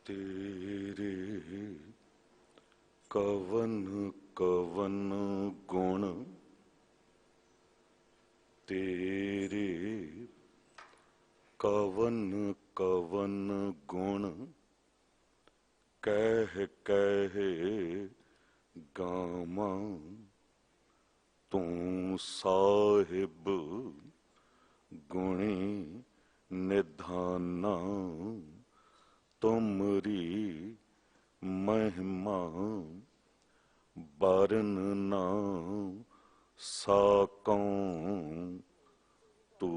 तेरे कवन कवन गुण, तेरे कवन कवन गुण, कह कह गामा तू साहिब गुणी निधाना। तुमरी महिमा बरन ना साकों, तू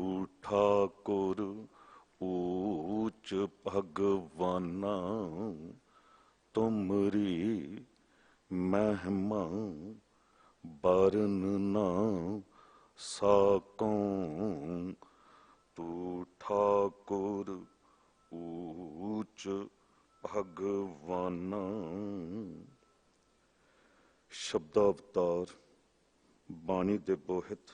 ठाकुर ऊच भगवाना। तुमरी महिमा बरन ना साकों, तू ठाकुर ऊच भगवाना। शब्दावतार बाणी दे बोहित,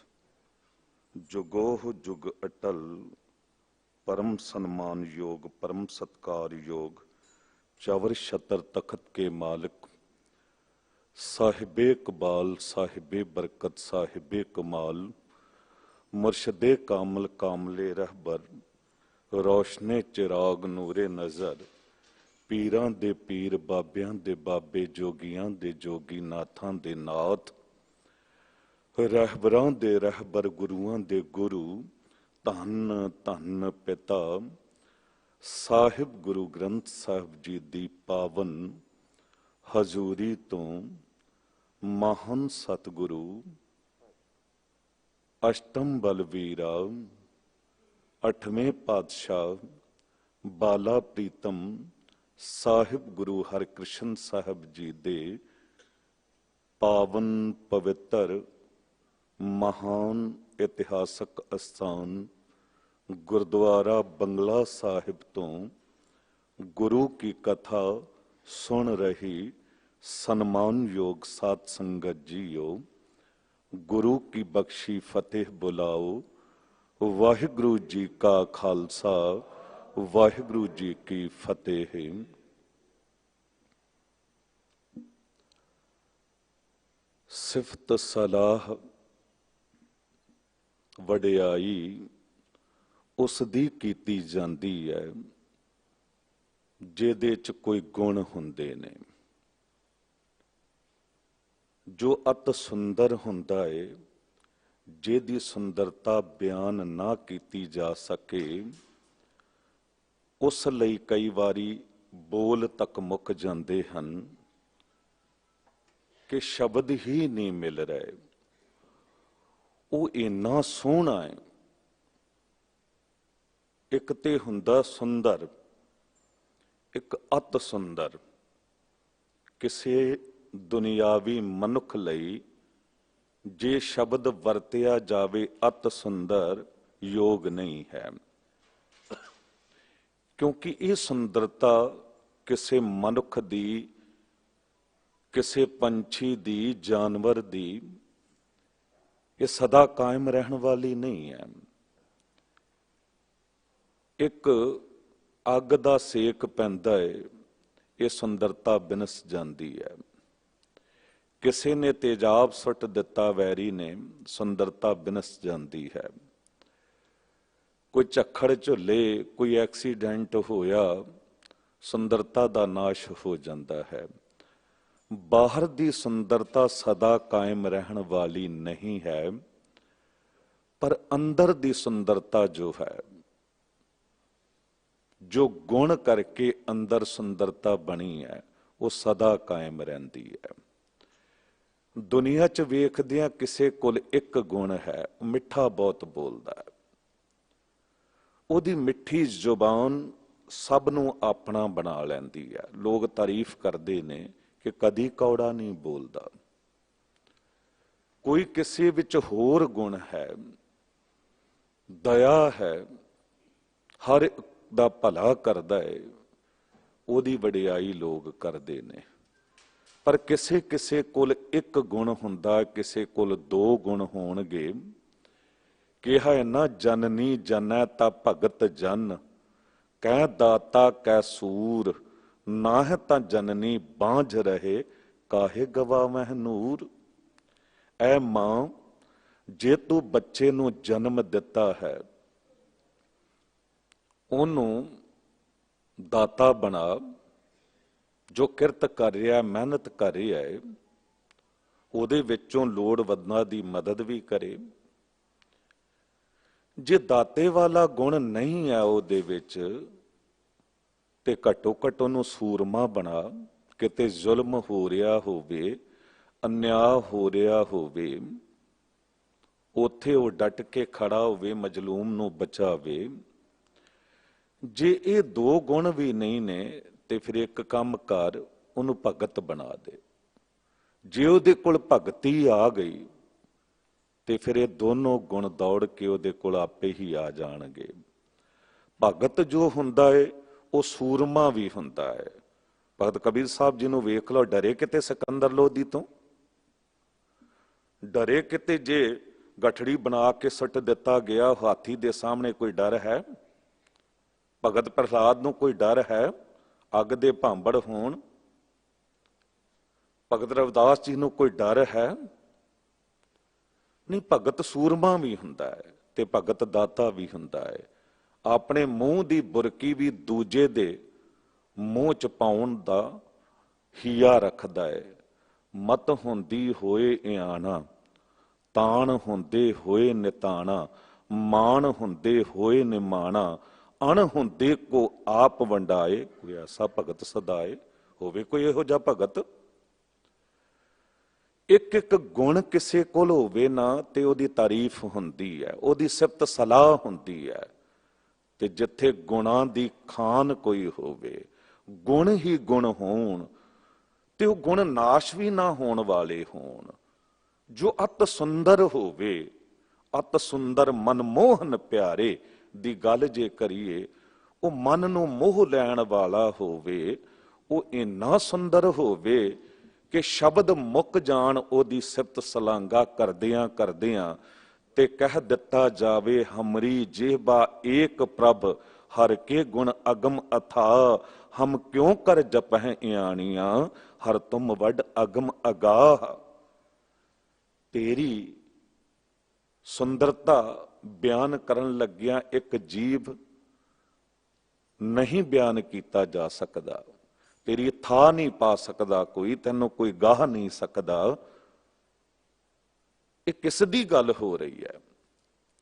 जुगोह जुग अटल, परम सन्मान योग, परम सत्कार योग, चवर छतर तखत के मालिक, साहिबे कबाल, साहिबे बरकत, साहिबे कमाल, मुर्शदे कामल, कामले रहबर, रोशने चिराग, नूरे नजर, पीरां दे पीर, बाबियां दे बाबे, जोगियां दे जोगी, नाथां दे नाथ, रहबरां दे रहबर, गुरुआं दे गुरु, धन धन पिता साहिब गुरु ग्रंथ साहिब जी दी पावन हजूरी तो महान सतगुरु अष्टम बलवीरा, अठवें पातशाह, बाला प्रीतम साहिब गुरु हरकृष्ण साहिब जी दे पावन पवित्र महान इतिहासक अस्थान गुरुद्वारा बंगला साहिब तो गुरु की कथा सुन रही सन्मान योग साध संगत जीओ, गुरु की बख्शी फतेह बुलाओ। वाहिगुरु जी का खालसा, वाहिगुरु जी की फतेह। सिफत सलाह वडियाई उस दी कीती जांदी है जिहदे च कोई गुण हुंदे ने। जो अत सुंदर हुंदा है, जिहदी सुंदरता बयान ना कीती जा सके, उस लई कई वारी बोल तक मुक जांदे हन कि शब्द ही नहीं मिल रहे। वो इन्ना सोहना है, एक ते हुंदा सुंदर, एक अत सुंदर। किसी दुनियावी मनुख लई जे शब्द वरतिया जावे अत सुंदर योग नहीं है, क्योंकि ये सुंदरता किसी मनुख दी, किसी पंछी दी, जानवर दी, ये सदा कायम रहने वाली नहीं है। एक अग दा सेक पैंदा है, ये सुंदरता बिनस जाती है। किसी ने तेजाब सुट दिता वैरी ने, सुंदरता बिनस जाती है। कोई झक्खड़ झुले, कोई एक्सीडेंट होया, सुंदरता दा नाश हो जाता है। बाहर दी सुंदरता सदा कायम रहने वाली नहीं है, पर अंदर दी सुंदरता जो है, जो गुण करके अंदर सुंदरता बनी है, वो सदा कायम रहती है। दुनिया च वेखदियां किसे कोल एक गुण है, मिठा बहुत बोलता है, ओदी मिठी जुबान सब नूं अपना बना लैंदी है। लोग तारीफ करते ने कि कदी कौड़ा नहीं बोलता। कोई किसी विच होर गुण है, दया है, हर दा भला करदा है, ओदी वडियाई लोग करते ने। पर किसे किसे कोल एक गुण हुंदा, किसे कोल दो गुण होणगे। कहा है ना जननी जनै ता भगत जन, कै दाता कै सूर, ना है तां जननी बांझ रहे काहे गवावह ਨੂਰ। ਐ ਮਾਂ, ਜੇ ਤੂੰ ਬੱਚੇ ਨੂੰ ਜਨਮ ਦਿੱਤਾ ਹੈ, ਉਹਨੂੰ ਦਾਤਾ ਬਣਾ, ਜੋ ਕਿਰਤ ਕਰ ਰਿਹਾ, ਮਿਹਨਤ ਕਰ ਰਿਹਾ ਹੈ, ਉਹਦੇ ਵਿੱਚੋਂ ਲੋੜਵੰਦਾਂ ਦੀ ਮਦਦ ਵੀ ਕਰੇ। ਜੇ ਦਾਤੇ ਵਾਲਾ ਗੁਣ ਨਹੀਂ ਹੈ ਉਹਦੇ ਵਿੱਚ, ਤੇ ਘੱਟੋ ਘੱਟ ਉਹਨੂੰ ਸੂਰਮਾ ਬਣਾ। ਕਿਤੇ ਜ਼ੁਲਮ ਹੋ ਰਿਹਾ ਹੋਵੇ, ਅਨਿਆਂ ਹੋ ਰਿਹਾ ਹੋਵੇ, ਉੱਥੇ ਉਹ ਡਟ ਕੇ ਖੜਾ ਹੋਵੇ, ਮਜ਼ਲੂਮ ਨੂੰ ਬਚਾਵੇ। ਜੇ ਇਹ ਦੋ ਗੁਣ ਵੀ ਨਹੀਂ ਨੇ ਤੇ ਫਿਰ ਇੱਕ ਕੰਮ ਕਰ, ਉਹਨੂੰ ਭਗਤ ਬਣਾ ਦੇ। ਜੇ ਉਹਦੇ ਕੋਲ ਭਗਤੀ ਆ ਗਈ ਤੇ ਫਿਰ ਇਹ ਦੋਨੋਂ ਗੁਣ ਦੌੜ ਕੇ ਉਹਦੇ ਕੋਲ ਆਪੇ ਹੀ ਆ ਜਾਣਗੇ। ਭਗਤ ਜੋ ਹੁੰਦਾ ਹੈ ਉਹ ਸੂਰਮਾ ਵੀ ਹੁੰਦਾ ਹੈ। ਭਗਤ ਕਬੀਰ ਸਾਹਿਬ ਜੀ ਨੂੰ ਵੇਖ ਲਓ, ਡਰੇ ਕਿਤੇ ਸਿਕੰਦਰ ਲੋਧੀ ਤੋਂ, ਡਰੇ ਕਿਤੇ। ਜੇ ਗਠੜੀ ਬਣਾ ਕੇ ਸੁੱਟ ਦਿੱਤਾ ਗਿਆ ਹਾਥੀ ਦੇ ਸਾਹਮਣੇ, ਕੋਈ ਡਰ ਹੈ? ਭਗਤ ਪ੍ਰਹਲਾਦ ਨੂੰ ਕੋਈ ਡਰ ਹੈ? ਅੱਗ ਦੇ ਭਾਂਬੜ ਹੋਣ। ਭਗਤ ਰਵਿਦਾਸ ਜੀ ਨੂੰ ਕੋਈ ਡਰ ਹੈ? ਨਹੀਂ। ਭਗਤ ਸੂਰਮਾ ਵੀ ਹੁੰਦਾ ਹੈ ਤੇ ਭਗਤ ਦਾਤਾ ਵੀ ਹੁੰਦਾ ਹੈ। ਆਪਣੇ ਮੂੰਹ ਦੀ ਬੁਰਕੀ ਵੀ ਦੂਜੇ ਦੇ ਮੂੰਹ ਚ ਪਾਉਣ ਦਾ ਹੀਆ ਰੱਖਦਾ ਹੈ। ਮਤ ਹੁੰਦੀ ਹੋਏ ਇਆਣਾ, ਤਾਣ ਹੁੰਦੇ ਹੋਏ ਨਿਤਾਣਾ, ਮਾਣ ਹੁੰਦੇ ਹੋਏ ਨਿਮਾਣਾ, ਅਣ ਹੁੰਦੇ ਕੋ ਆਪ ਵੰਡਾਏ, ਕੋਈ ਐਸਾ ਭਗਤ ਸਦਾਏ। ਹੋਵੇ ਕੋਈ ਇਹੋ ਜਿਹਾ ਭਗਤ। ਇੱਕ ਇੱਕ ਗੁਣ ਕਿਸੇ ਕੋਲ ਹੋਵੇ ਨਾ ਤੇ ਉਹਦੀ ਤਾਰੀਫ ਹੁੰਦੀ ਹੈ, ਉਹਦੀ ਸਿਫਤ ਸਲਾਹ ਹੁੰਦੀ ਹੈ। ਤੇ ਜਿੱਥੇ ਗੁਣਾਂ ਦੀ ਖਾਨ ਕੋਈ ਹੋਵੇ, ਗੁਣ ਹੀ ਗੁਣ ਹੋਣ, ਤੇ ਉਹ ਗੁਣ ਨਾਸ਼ ਵੀ ਨਾ ਹੋਣ ਵਾਲੇ ਹੋਣ। ਜੋ ਅਤ ਸੁੰਦਰ ਹੋਵੇ, ਅਤ ਸੁੰਦਰ ਮਨਮੋਹਨ ਪਿਆਰੇ ਦੀ ਗੱਲ ਜੇ ਕਰੀਏ, ਉਹ ਮਨ ਨੂੰ ਮੋਹ ਲੈਣ ਵਾਲਾ ਹੋਵੇ। ਉਹ ਇੰਨਾ ਸੁੰਦਰ ਹੋਵੇ ਕਿ ਸ਼ਬਦ ਮੁੱਕ ਜਾਣ ਉਹਦੀ ਸਿਫਤ ਸਲਾਂਘਾ ਕਰਦਿਆਂ ਕਰਦਿਆਂ, ਤੇ ਕਹਿ ਦਿੱਤਾ ਜਾਵੇ ਹਮਰੀ ਜੇਹਬਾ ਏਕ ਪ੍ਰਭ, ਹਰ ਕੇ ਗੁਣ ਅਗਮ ਅਥਾ, ਹਮ ਕਿਉਂ ਕਰ ਜਪਹਿ ਇਆਣੀਆਂ, ਹਰ ਤੁਮ ਵੱਡ ਅਗਮ ਅਗਾਹ। ਤੇਰੀ ਸੁੰਦਰਤਾ ਬਿਆਨ ਕਰਨ ਲੱਗਿਆ ਇੱਕ ਜੀਵ ਨਹੀਂ ਬਿਆਨ ਕੀਤਾ ਜਾ ਸਕਦਾ। ਤੇਰੀ ਥਾਂ ਨਹੀਂ ਪਾ ਸਕਦਾ ਕੋਈ, ਤੈਨੂੰ ਕੋਈ ਗਾਹ ਨਹੀਂ ਸਕਦਾ। ਇਹ ਕਿਸ ਦੀ ਗੱਲ ਹੋ ਰਹੀ ਹੈ?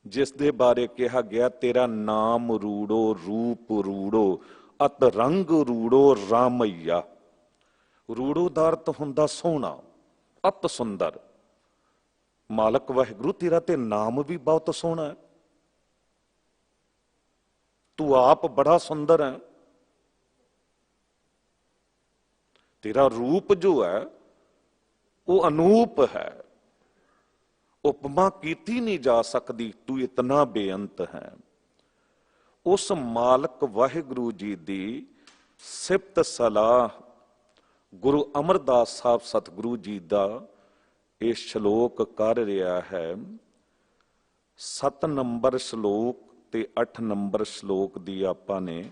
ਜਿਸ ਦੇ ਬਾਰੇ ਕਿਹਾ ਗਿਆ, ਤੇਰਾ ਨਾਮ ਰੂੜੋ ਰੂਪ ਰੂੜੋ, ਅਤ ਰੰਗ ਰੂੜੋ ਰਾਮਈਆ। ਰੂੜੋ ਦਾ ਅਰਥ ਹੁੰਦਾ ਸੋਹਣਾ, ਅਤ ਸੁੰਦਰ। ਮਾਲਕ ਵਾਹਿਗੁਰੂ ਤੇਰਾ ਤੇ ਨਾਮ ਵੀ ਬਹੁਤ ਸੋਹਣਾ ਹੈ। ਤੂੰ ਆਪ ਬੜਾ ਸੁੰਦਰ ਹੈ। ਤੇਰਾ ਰੂਪ ਜੋ ਹੈ ਉਹ ਅਨੂਪ ਹੈ, ਉਪਮਾ ਕੀਤੀ ਨਹੀਂ ਜਾ ਸਕਦੀ। ਤੂੰ ਇਤਨਾ ਬੇਅੰਤ ਹੈ। ਉਸ ਮਾਲਕ ਵਾਹਿਗੁਰੂ ਜੀ ਦੀ ਸਿਫਤ ਸਲਾਹ ਗੁਰੂ ਅਮਰਦਾਸ ਸਾਹਿਬ ਸਤਿਗੁਰੂ ਜੀ ਦਾ ਇਹ ਸ਼ਲੋਕ ਕਰ ਰਿਹਾ ਹੈ। 7 ਨੰਬਰ ਸ਼ਲੋਕ ਤੇ 8 ਨੰਬਰ ਸ਼ਲੋਕ ਦੀ ਆਪਾਂ ਨੇ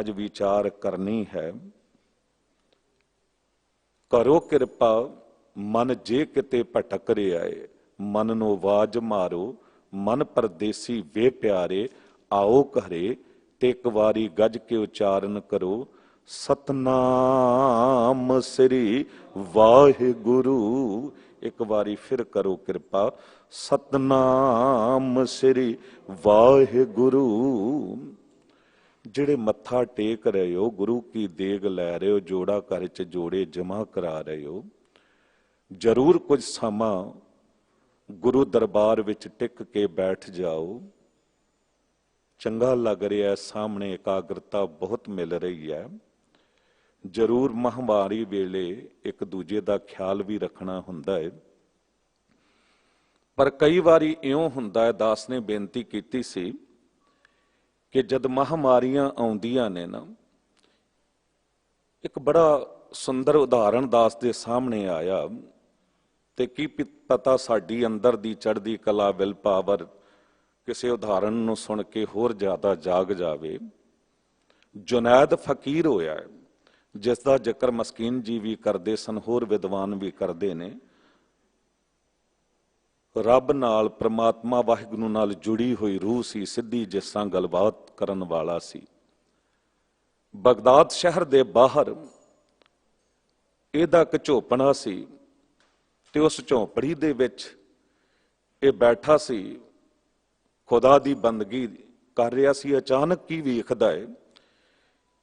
ਅੱਜ ਵਿਚਾਰ ਕਰਨੀ ਹੈ। ਕਰੋ ਕਿਰਪਾ ਮਨ ਜੇ ਕਿਤੇ ਭਟਕ ਰਿਹਾ ਏ, ਮਨ ਨੂੰ ਆਵਾਜ਼ ਮਾਰੋ, ਮਨ ਪਰਦੇਸੀ ਵੇ ਪਿਆਰੇ, ਆਓ ਘਰੇ ਤੇ ਇੱਕ ਵਾਰੀ ਗੱਜ ਕੇ ਉਚਾਰਨ ਕਰੋ, ਸਤਨਾਮ ਸ੍ਰੀ ਵਾਹਿਗੁਰੂ। ਇੱਕ ਵਾਰੀ ਫਿਰ ਕਰੋ ਕਿਰਪਾ, ਸਤਨਾਮ ਸ੍ਰੀ ਵਾਹਿਗੁਰੂ। ਜਿਹੜੇ ਮੱਥਾ ਟੇਕ ਰਹੇ ਹੋ, ਗੁਰੂ ਕੀ ਦੇਗ ਲੈ ਰਹੇ ਹੋ, ਜੋੜਾ ਘਰ ਚ ਜੋੜੇ ਜਮਾ ਕਰਾ ਰਹੇ ਹੋ, ਜ਼ਰੂਰ ਕੁਝ ਸਮਾਂ ਗੁਰੂ ਦਰਬਾਰ ਵਿੱਚ ਟਿਕ ਕੇ ਬੈਠ ਜਾਓ। ਚੰਗਾ ਲੱਗ ਰਿਹਾ, ਸਾਹਮਣੇ ਇਕਾਗਰਤਾ ਬਹੁਤ ਮਿਲ ਰਹੀ ਹੈ। ਜ਼ਰੂਰ ਮਹਾਂਮਾਰੀ ਵੇਲੇ ਇੱਕ ਦੂਜੇ ਦਾ ਖਿਆਲ ਵੀ ਰੱਖਣਾ ਹੁੰਦਾ ਹੈ, ਪਰ ਕਈ ਵਾਰੀ ਇਉਂ ਹੁੰਦਾ ਹੈ, ਦਾਸ ਨੇ ਬੇਨਤੀ ਕੀਤੀ ਸੀ ਕਿ ਜਦ ਮਹਾਂਮਾਰੀਆਂ ਆਉਂਦੀਆਂ ਨੇ ਨਾ, ਇੱਕ ਬੜਾ ਸੁੰਦਰ ਉਦਾਹਰਣ ਦਾਸ ਦੇ ਸਾਹਮਣੇ ਆਇਆ। ਤੇ ਕੀ ਪਤਾ ਸਾਡੀ ਅੰਦਰ ਦੀ ਚੜ੍ਹਦੀ ਕਲਾ, ਵਿਲ ਪਾਵਰ ਕਿਸੇ ਉਦਾਹਰਣ ਨੂੰ ਸੁਣ ਕੇ ਹੋਰ ਜ਼ਿਆਦਾ ਜਾਗ ਜਾਵੇ। ਜੁਨੈਦ ਫਕੀਰ ਹੋਇਆ ਹੈ। ਜਿਸ ਦਾ ਜ਼ਿਕਰ ਮਸਕੀਨ ਜੀ ਵੀ ਕਰਦੇ ਸਨ, ਹੋਰ ਵਿਦਵਾਨ ਵੀ ਕਰਦੇ ਨੇ। ਰੱਬ ਨਾਲ, ਪ੍ਰਮਾਤਮਾ ਵਾਹਿਗੁਰੂ ਨਾਲ ਜੁੜੀ ਹੋਈ ਰੂਹ ਸੀ, ਸਿੱਧੀ ਜਿਸ ਤਰ੍ਹਾਂ ਗੱਲਬਾਤ ਕਰਨ ਵਾਲਾ ਸੀ। ਬਗਦਾਦ ਸ਼ਹਿਰ ਦੇ ਬਾਹਰ ਇਹਦਾ ਇੱਕ ਝੋਪੜਾ ਸੀ ਤੇ ਉਸ ਝੋਂਪੜੀ ਦੇ ਵਿੱਚ ਇਹ ਬੈਠਾ ਸੀ, ਖੁਦਾ ਦੀ ਬੰਦਗੀ ਕਰ ਰਿਹਾ ਸੀ। ਅਚਾਨਕ ਕੀ ਵੇਖਦਾ ਹੈ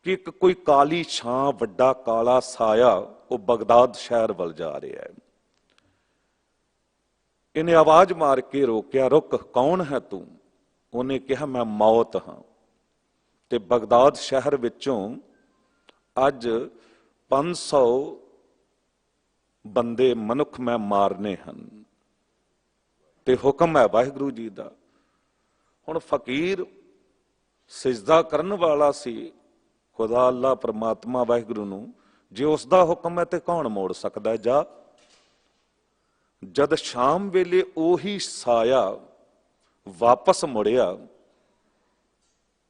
ਕਿ ਇੱਕ ਕੋਈ ਕਾਲੀ ਛਾਂ, ਵੱਡਾ ਕਾਲਾ ਸਾਇਆ ਉਹ ਬਗਦਾਦ ਸ਼ਹਿਰ ਵੱਲ ਜਾ ਰਿਹਾ ਹੈ। ਇਹਨੇ ਆਵਾਜ਼ ਮਾਰ ਕੇ ਰੋਕਿਆ, ਰੁਕ, ਕੌਣ ਹੈ ਤੂੰ? ਉਹਨੇ ਕਿਹਾ, ਮੈਂ ਮੌਤ ਹਾਂ ਤੇ ਬਗਦਾਦ ਸ਼ਹਿਰ ਵਿੱਚੋਂ ਅੱਜ 500 ਬੰਦੇ ਮਨੁੱਖ ਮੈਂ ਮਾਰਨੇ ਹਨ ਤੇ ਹੁਕਮ ਹੈ ਵਾਹਿਗੁਰੂ ਜੀ ਦਾ। ਹੁਣ ਫਕੀਰ ਸਿਜਦਾ ਕਰਨ ਵਾਲਾ ਸੀ ਖੁਦਾ ਅੱਲਾ ਪਰਮਾਤਮਾ ਵਾਹਿਗੁਰੂ ਨੂੰ, ਜੇ ਉਸ ਦਾ ਹੁਕਮ ਹੈ ਤੇ ਕੌਣ ਮੋੜ ਸਕਦਾ ਹੈ? ਜਾ। ਜਦ ਸ਼ਾਮ ਵੇਲੇ ਉਹੀ ਸਾਇਆ ਵਾਪਸ ਮੁੜਿਆ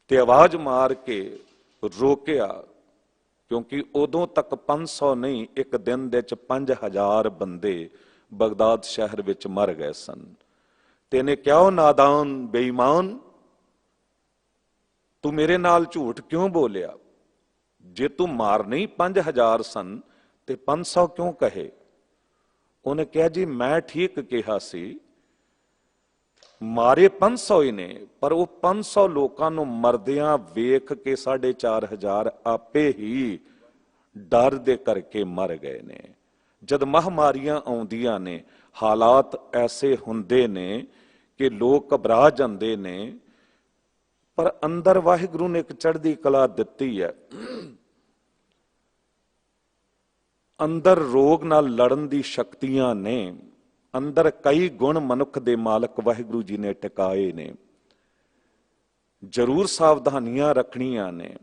ਤੇ ਆਵਾਜ਼ ਮਾਰ ਕੇ ਰੋਕਿਆ, ਕਿਉਂਕਿ ਉਦੋਂ ਤੱਕ 500 ਨਹੀਂ, ਇੱਕ ਦਿਨ ਦੇ ਵਿੱਚ 5000 ਬੰਦੇ ਬਗਦਾਦ ਸ਼ਹਿਰ ਵਿੱਚ ਮਰ ਗਏ ਸਨ। ਤੇ ਇਹਨੇ ਕਿਹਾ, ਉਹ ਨਾਦਾਨ, ਬੇਈਮਾਨ, ਤੂੰ ਮੇਰੇ ਨਾਲ ਝੂਠ ਕਿਉਂ ਬੋਲਿਆ? ਜੇ ਤੂੰ ਮਾਰਨੇ ਹੀ 5000 ਸਨ ਤੇ 500 ਕਿਉਂ ਕਹੇ? ਉਹਨੇ ਕਿਹਾ, ਜੀ ਮੈਂ ਠੀਕ ਕਿਹਾ ਸੀ, ਮਾਰੇ 500 ਹੀ ਨੇ, ਪਰ ਉਹ 500 ਲੋਕਾਂ ਨੂੰ ਮਰਦਿਆਂ ਵੇਖ ਕੇ 4500 ਆਪੇ ਹੀ ਡਰ ਦੇ ਕਰਕੇ ਮਰ ਗਏ ਨੇ। ਜਦ ਮਹਾਮਾਰੀਆਂ ਆਉਂਦੀਆਂ ਨੇ, ਹਾਲਾਤ ਐਸੇ ਹੁੰਦੇ ਨੇ ਕਿ ਲੋਕ ਘਬਰਾ ਜਾਂਦੇ ਨੇ, ਪਰ ਅੰਦਰ ਵਾਹਿਗੁਰੂ ਨੇ ਇੱਕ ਚੜ੍ਹਦੀ ਕਲਾ ਦਿੱਤੀ ਹੈ। ਅੰਦਰ ਰੋਗ ਨਾਲ ਲੜਨ ਦੀ ਸ਼ਕਤੀਆਂ ਨੇ, ਅੰਦਰ ਕਈ ਗੁਣ ਮਨੁੱਖ ਦੇ ਮਾਲਕ ਵਾਹਿਗੁਰੂ ਜੀ ਨੇ ਟਿਕਾਏ ਨੇ। ਜ਼ਰੂਰ ਸਾਵਧਾਨੀਆਂ ਰੱਖਣੀਆਂ ਨੇ,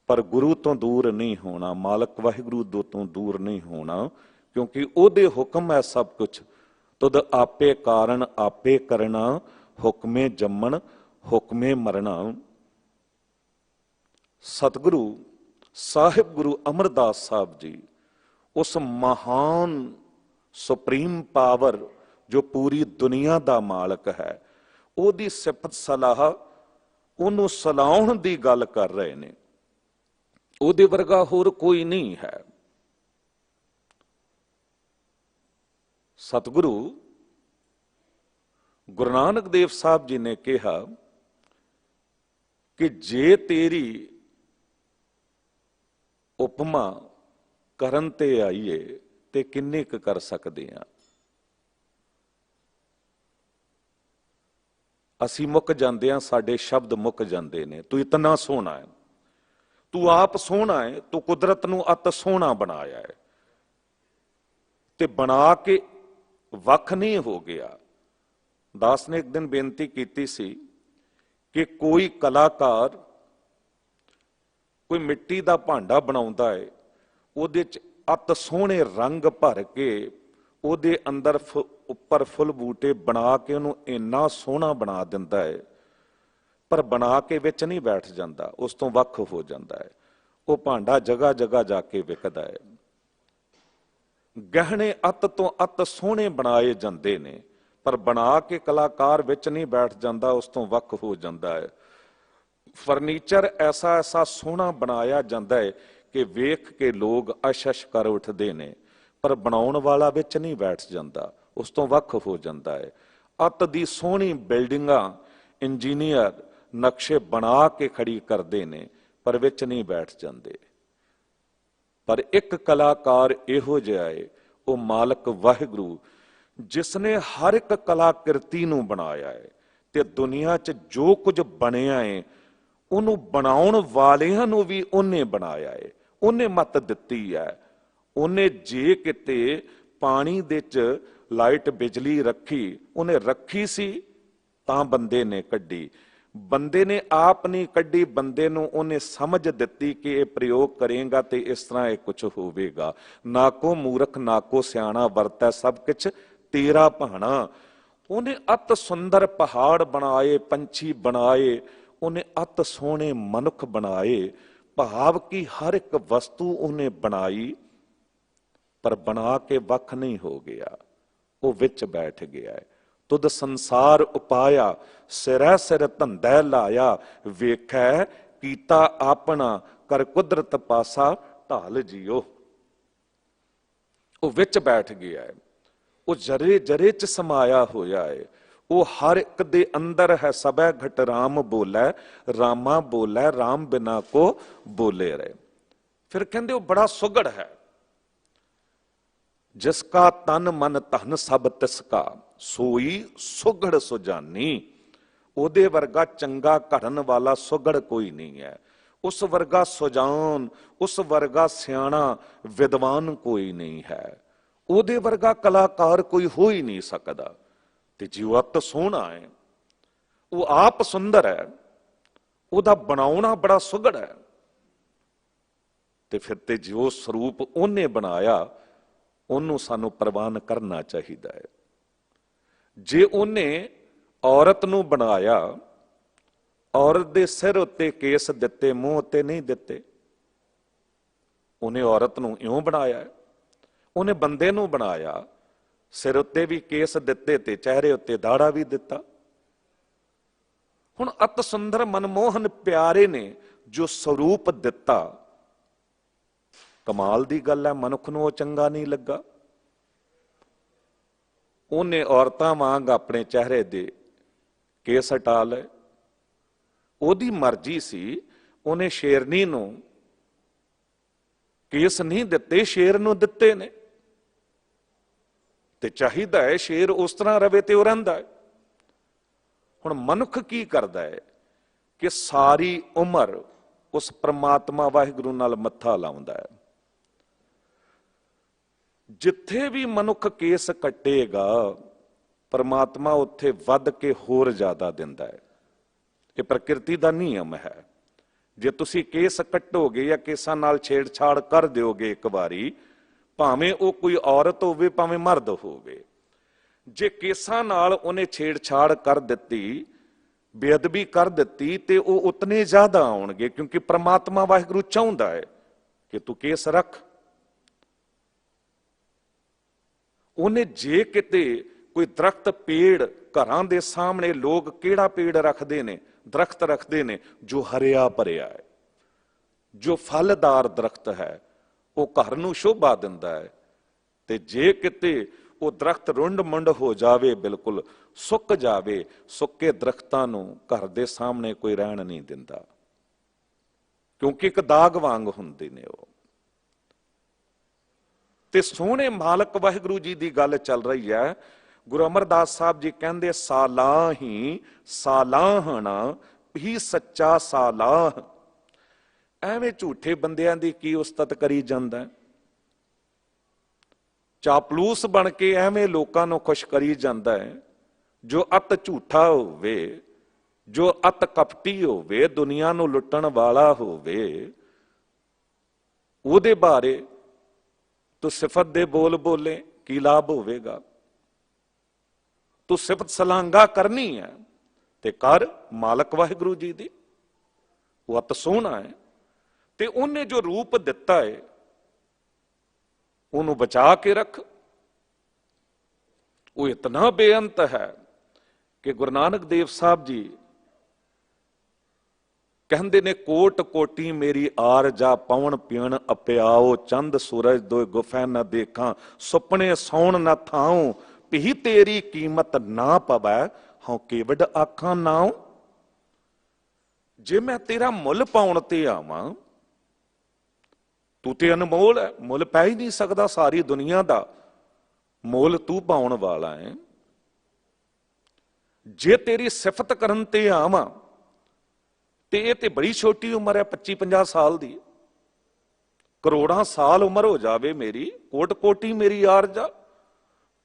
ਪਰ ਗੁਰੂ ਤੋਂ ਦੂਰ ਨਹੀਂ ਹੋਣਾ, ਮਾਲਕ ਵਾਹਿਗੁਰੂ ਤੋਂ ਦੂਰ ਨਹੀਂ ਹੋਣਾ, ਕਿਉਂਕਿ ਉਹਦੇ ਹੁਕਮ ਹੈ ਸਭ ਕੁਝ। ਤੁਧ ਆਪੇ ਕਾਰਨ ਆਪੇ ਕਰਨਾ, ਹੁਕਮੇ ਜੰਮਣ ਹੁਕਮੇ ਮਰਨਾ। ਸਤਿਗੁਰੂ ਸਾਹਿਬ ਗੁਰੂ ਅਮਰਦਾਸ ਸਾਹਿਬ ਜੀ, ਉਸ ਮਹਾਨ ਸੁਪਰੀਮ ਪਾਵਰ ਜੋ ਪੂਰੀ ਦੁਨੀਆ ਦਾ ਮਾਲਕ ਹੈ, ਉਹਦੀ ਸਿਫਤ ਸਲਾਹ, ਉਹਨੂੰ ਸਲਾਉਣ ਦੀ ਗੱਲ ਕਰ ਰਹੇ ਨੇ। ਉਹਦੇ ਵਰਗਾ ਹੋਰ ਕੋਈ ਨਹੀਂ ਹੈ। ਸਤਿਗੁਰੂ ਗੁਰੂ ਨਾਨਕ ਦੇਵ ਸਾਹਿਬ ਜੀ ਨੇ ਕਿਹਾ ਕਿ ਜੇ ਤੇਰੀ ਉਪਮਾ ਕਰਨ ਤੇ ਆਈਏ ਤੇ ਕਿੰਨੇ ਕੁ ਕਰ ਸਕਦੇ ਆ। ਅਸੀਂ ਮੁੱਕ ਜਾਂਦੇ ਆ, ਸਾਡੇ ਸ਼ਬਦ ਮੁੱਕ ਜਾਂਦੇ ਨੇ। ਤੂੰ ਇਤਨਾ ਸੋਹਣਾ ਹੈ, ਤੂੰ ਆਪ ਸੋਹਣਾ ਹੈ, ਤੂੰ ਕੁਦਰਤ ਨੂੰ ਅਤ ਸੋਹਣਾ ਬਣਾਇਆ ਹੈ ਤੇ ਬਣਾ ਕੇ ਵੱਖ ਨਹੀਂ ਹੋ ਗਿਆ। ਦਾਸ ਨੇ ਇੱਕ ਦਿਨ ਬੇਨਤੀ ਕੀਤੀ ਸੀ ਕਿ ਕੋਈ ਕਲਾਕਾਰ ਕੋਈ ਮਿੱਟੀ ਦਾ ਭਾਂਡਾ ਬਣਾਉਂਦਾ ਹੈ, ਉਹਦੇ ਚ ਅਤ ਸੋਹਣੇ ਰੰਗ ਭਰ ਕੇ ਉਹਦੇ ਅੰਦਰ ਉੱਪਰ ਫੁੱਲ ਬੂਟੇ ਬਣਾ ਕੇ ਉਹਨੂੰ ਇੰਨਾ ਸੋਹਣਾ ਬਣਾ ਦਿੰਦਾ ਹੈ, ਪਰ ਬਣਾ ਕੇ ਵਿੱਚ ਨਹੀਂ ਬੈਠ ਜਾਂਦਾ, ਉਸ ਤੋਂ ਵੱਖ ਹੋ ਜਾਂਦਾ ਹੈ। ਉਹ ਭਾਂਡਾ ਜਗ੍ਹਾ ਜਗ੍ਹਾ ਜਾ ਕੇ ਵਿਕਦਾ ਹੈ। ਗਹਿਣੇ ਅਤ ਤੋਂ ਅਤ ਸੋਹਣੇ ਬਣਾਏ ਜਾਂਦੇ ਨੇ, ਪਰ ਬਣਾ ਕੇ ਕਲਾਕਾਰ ਵਿੱਚ ਨਹੀਂ ਬੈਠ ਜਾਂਦਾ, ਉਸ ਤੋਂ ਵੱਖ ਹੋ ਜਾਂਦਾ ਹੈ। ਫਰਨੀਚਰ ਐਸਾ ਐਸਾ ਸੋਹਣਾ ਬਣਾਇਆ ਜਾਂਦਾ ਹੈ ਕਿ ਵੇਖ ਕੇ ਲੋਕ ਅਸ਼ਸ਼ ਕਰ ਉੱਠਦੇ ਨੇ, ਪਰ ਬਣਾਉਣ ਵਾਲਾ ਵਿੱਚ ਨਹੀਂ ਬੈਠ ਜਾਂਦਾ, ਉਸ ਤੋਂ ਵੱਖ ਹੋ ਜਾਂਦਾ ਹੈ। ਅੱਤ ਦੀ ਸੋਹਣੀ ਬਿਲਡਿੰਗਾਂ ਇੰਜੀਨੀਅਰ ਨਕਸ਼ੇ ਬਣਾ ਕੇ ਖੜੀ ਕਰਦੇ ਨੇ, ਪਰ ਵਿੱਚ ਨਹੀਂ ਬੈਠ ਜਾਂਦੇ। ਪਰ ਇੱਕ ਕਲਾਕਾਰ ਇਹੋ ਜਿਹਾ ਹੈ, ਉਹ ਮਾਲਕ ਵਾਹਿਗੁਰੂ, ਜਿਸ ਨੇ ਹਰ ਇੱਕ ਕਲਾਕ੍ਰਿਤੀ ਨੂੰ ਬਣਾਇਆ ਹੈ ਤੇ ਦੁਨੀਆ 'ਚ ਜੋ ਕੁਝ ਬਣਿਆ ਹੈ ਉਹਨੂੰ ਬਣਾਉਣ ਵਾਲਿਆਂ ਨੂੰ ਵੀ ਉਹਨੇ ਬਣਾਇਆ ਹੈ, ਉਹਨੇ ਮੱਤ ਦਿੱਤੀ ਹੈ। ਉਹਨੇ ਜੇ ਕਿਤੇ ਪਾਣੀ ਦੇ 'ਚ ਲਾਈਟ ਬਿਜਲੀ ਰੱਖੀ, ਉਹਨੇ ਰੱਖੀ ਸੀ ਤਾਂ ਬੰਦੇ ਨੇ ਕੱਢੀ, ਬੰਦੇ ਨੇ ਆਪ ਨਹੀਂ ਕੱਢੀ, ਬੰਦੇ ਨੂੰ ਉਹਨੇ ਸਮਝ ਦਿੱਤੀ ਕਿ ਇਹ ਪ੍ਰਯੋਗ ਕਰੇਗਾ ਤੇ ਇਸ ਤਰ੍ਹਾਂ ਇਹ ਕੁਝ ਹੋਵੇਗਾ। ਨਾ ਕੋ ਮੂਰਖ ਨਾ ਕੋ ਸਿਆਣਾ, ਵਰਤੈ ਸਭ ਕੁਛ ਤੇਰਾ ਭਾਣਾ। ਉਹਨੇ ਅਤ ਸੁੰਦਰ ਪਹਾੜ ਬਣਾਏ, ਪੰਛੀ ਬਣਾਏ, ਉਹਨੇ ਅਤ ਸੋਹਣੇ ਮਨੁੱਖ ਬਣਾਏ, भाव की हर एक वस्तु उन्हें बनाई, पर बना के वख नहीं हो गया, वो विच बैठ गया है। तुद संसार उपाया, सिरै सिर धंधै लाया, वेखै कीता अपना, कर कुदरत पासा ढाल जियो। वो विच बैठ गया है, वो जरे जरे च समाया होया है, वो हर एक दे अंदर है। सबै घट राम बोलै, रामा बोलै, राम बिना को बोले रहे। फिर कहते वो बड़ा सुगड़ है। जिसका तन मन धन सब तिसका, सोई सुगड़ सुजानी। ओदे वर्गा चंगा घड़न वाला सुगड़ कोई नहीं है, उस वर्गा सुजान, उस वर्गा सियाणा विद्वान कोई नहीं है, ओदे वर्गा कलाकार कोई हो ही नहीं सकता। ते जो अत सोहना है, वो आप सुंदर है, ओदा बनाउणा बड़ा सुगड़ है। ते फिर ते जो स्वरूप ओने बनाया, ओनू सानू प्रवान करना चाहिदा है। जे ओने औरत नू बनाया, औरत दे सिर उत्ते केस दिते, मूंह उत्ते नहीं दिते। उन्हें औरत नू इउं बनाया है। उन्हें बंदे नू बनाया, सिर उत्ते भी केस दिते ते चेहरे उत्ते दाड़ा भी दिता। हुण अत सुंदर मनमोहन प्यारे ने जो स्वरूप दिता, कमाल दी गल है, मनुख नूं चंगा नहीं लगा। उन्हें औरतां वांग अपने चेहरे दे केस हटा लए। ओदी मर्जी सी, उन्हें शेरनी नूं केस नहीं दिते, शेर नूं दिते ने। ते चाहिदा है शेर उस तरह रवे ते वो रहिंदा है। हुण मनुख की करदा है कि सारी उम्र उस परमात्मा वाहिगुरू नाल मत्था लाउंदा है। जिथे भी मनुख केस कटेगा, परमात्मा उत्थे वध के होर ज्यादा दिंदा है। ये प्रकृति का नियम है। जे तुसी केस कटोगे या केसां नाल छेड़छाड़ कर दोगे एक बारी, भावें वो कोई औरत होवे भावें मर्द होवे, जे केसां नाल उन्हें छेड़छाड़ कर दिती, बेअदबी कर दिती, ते वो उतने ज्यादा आउणगे, क्योंकि परमात्मा वाहिगुरू चाहुंदा है कि तू केस रख। उन्हें जे किते कोई दरख्त पेड़ घरां दे सामने, लोग केड़ा पेड़ रखते ने, दरख्त रखते ने जो हरिया भरिया है, जो फलदार दरख्त है, वो घर नूं शोभा दिंदा है। ते जे किते वो दरख्त रुंड मुंड हो जावे, बिल्कुल सुक जावे, सुके दरख्तां नूं घर दे सामने कोई रहन नहीं दिंदा, क्योंकि एक दाग वांग हुंदे ने वो। ते सोहणे मालक वाहिगुरू जी की गल चल रही है। गुरु अमरदास साहब जी कहंदे, सालाही सालाहना भी सच्चा सालाह। एवें झूठे बंदियां दी की उस्तत करी जांदा है, चापलूस बन के एवें लोकां नूं खुश करी जांदा है। जो अत झूठा होवे, जो अत कपटी होवे, दुनिया नूं लुट्टण वाला होवे, उहदे बारे तू सिफत दे बोल बोले की लाभ होवेगा। तू सिफत सलांगा करनी है ते कर मालक वाहिगुरू जी दी, वो अत सोहना है। ते उन्हें जो रूप दिता है, उन्होंने बचा के रख। वो इतना बेअंत है कि गुरु नानक देव साहब जी कहंदे ने, कोट कोटी मेरी आर जा, पवन पीण अप्याओ, चंद सूरज दो गुफै न देखा, सुपने सौण न थाऊं, भी तेरी कीमत ना पवै, हाँ केवड आखां नाऊं। जे मैं तेरा मुल पाउण ते आवां, तू ते अनमोल है, मुल पै ही नहीं सकदा सारी दुनिया दा, मोल तू पाउण वाला है। जे तेरी सिफत करन ते आवां, ते ये ते बड़ी छोटी उम्र है, 25-50 साल दी, करोड़ां साल उम्र हो जावे मेरी, कोट कोटी मेरी आरजा,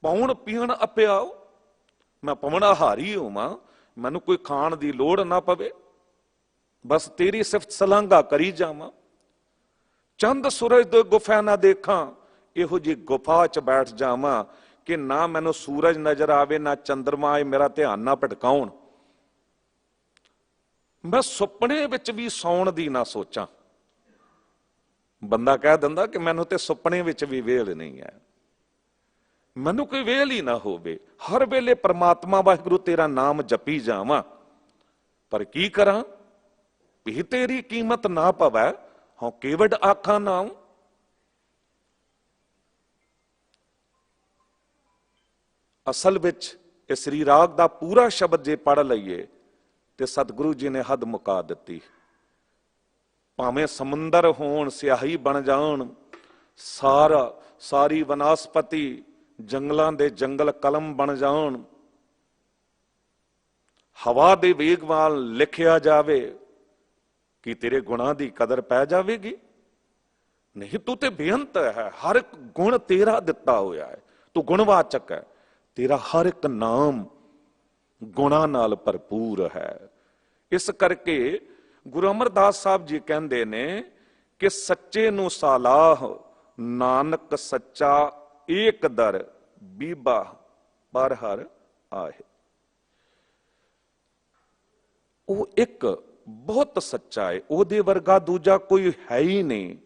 पौण पीण अप्याओ, मैं पवना हारी होवां, मैनू कोई खाण दी लोड़ ना पवे, बस तेरी सिफत सलांगा करी जावां। चंद सूरज दो गुफा ना देखा, इहो जी गुफा च बैठ जावां कि ना मैनू सूरज नजर आवे, ना चंद्रमा आए, मेरा ध्यान ना भटकाउण। मैं सुपने विच भी सौण दी ना सोचां, ਬੰਦਾ ਕਹਿ ਦਿੰਦਾ ਕਿ ਮੈਨੂੰ ਤੇ ਸੁਪਨੇ ਵਿੱਚ ਵੀ ਵੇਲ ਨਹੀਂ ਹੈ, ਮੈਨੂੰ ਕੋਈ ਵੇਲ ਹੀ ਨਾ ਹੋਵੇ, ਹਰ ਵੇਲੇ ਪ੍ਰਮਾਤਮਾ ਵਾਹਿਗੁਰੂ ਤੇਰਾ ਨਾਮ ਜਪੀ ਜਾਵਾਂ, ਪਰ ਕੀ ਕਰਾਂ, ਵੀ ਤੇਰੀ ਕੀਮਤ ਨਾ ਪਵੈ, ਹਾਂ ਕੇਵਡ ਆਖਾਂ ਨਾਮ। ਅਸਲ ਵਿੱਚ ਇਹ ਸ੍ਰੀ ਰਾਗ ਦਾ ਪੂਰਾ ਸ਼ਬਦ ਜੇ ਪੜ੍ਹ ਲਈਏ ਤੇ ਸਤਿਗੁਰੂ ਜੀ ਨੇ ਹੱਦ ਮੁਕਾ ਦਿੱਤੀ। ਭਾਵੇਂ ਸਮੁੰਦਰ ਹੋਣ, ਸਿਆਹੀ ਬਣ ਜਾਣ, ਸਾਰੀ ਵਨਸਪਤੀ, ਜੰਗਲਾਂ ਦੇ ਜੰਗਲ ਕਲਮ ਬਣ ਜਾਣ, ਹਵਾ ਦੇ ਵੇਗ ਨਾਲ ਲਿਖਿਆ ਜਾਵੇ, ਕਿ ਤੇਰੇ ਗੁਣਾਂ ਦੀ ਕਦਰ ਪੈ ਜਾਵੇਗੀ? ਨਹੀਂ, ਤੂੰ ਤੇ ਬੇਅੰਤ ਹੈ, ਹਰ ਇੱਕ ਗੁਣ ਤੇਰਾ ਦਿੱਤਾ ਹੋਇਆ ਹੈ, ਤੂੰ ਗੁਣਵਾਚਕ ਹੈ, ਤੇਰਾ ਹਰ ਇੱਕ ਨਾਮ ਗੁਣਾਂ ਨਾਲ ਭਰਪੂਰ ਹੈ। ਇਸ ਕਰਕੇ ਗੁਰੂ ਅਮਰਦਾਸ ਸਾਹਿਬ ਜੀ ਕਹਿੰਦੇ ਨੇ ਕਿ ਸੱਚੇ ਨੂੰ ਸਾਲਾਹ, ਨਾਨਕ ਸੱਚਾ ਏਕ ਦਰ, ਬੀਬਾ ਪਰ ਹਰ ਆਏ। ਉਹ ਇੱਕ ਬਹੁਤ ਸੱਚਾ ਹੈ, ਉਹਦੇ ਵਰਗਾ ਦੂਜਾ ਕੋਈ ਹੈ ਹੀ ਨਹੀਂ,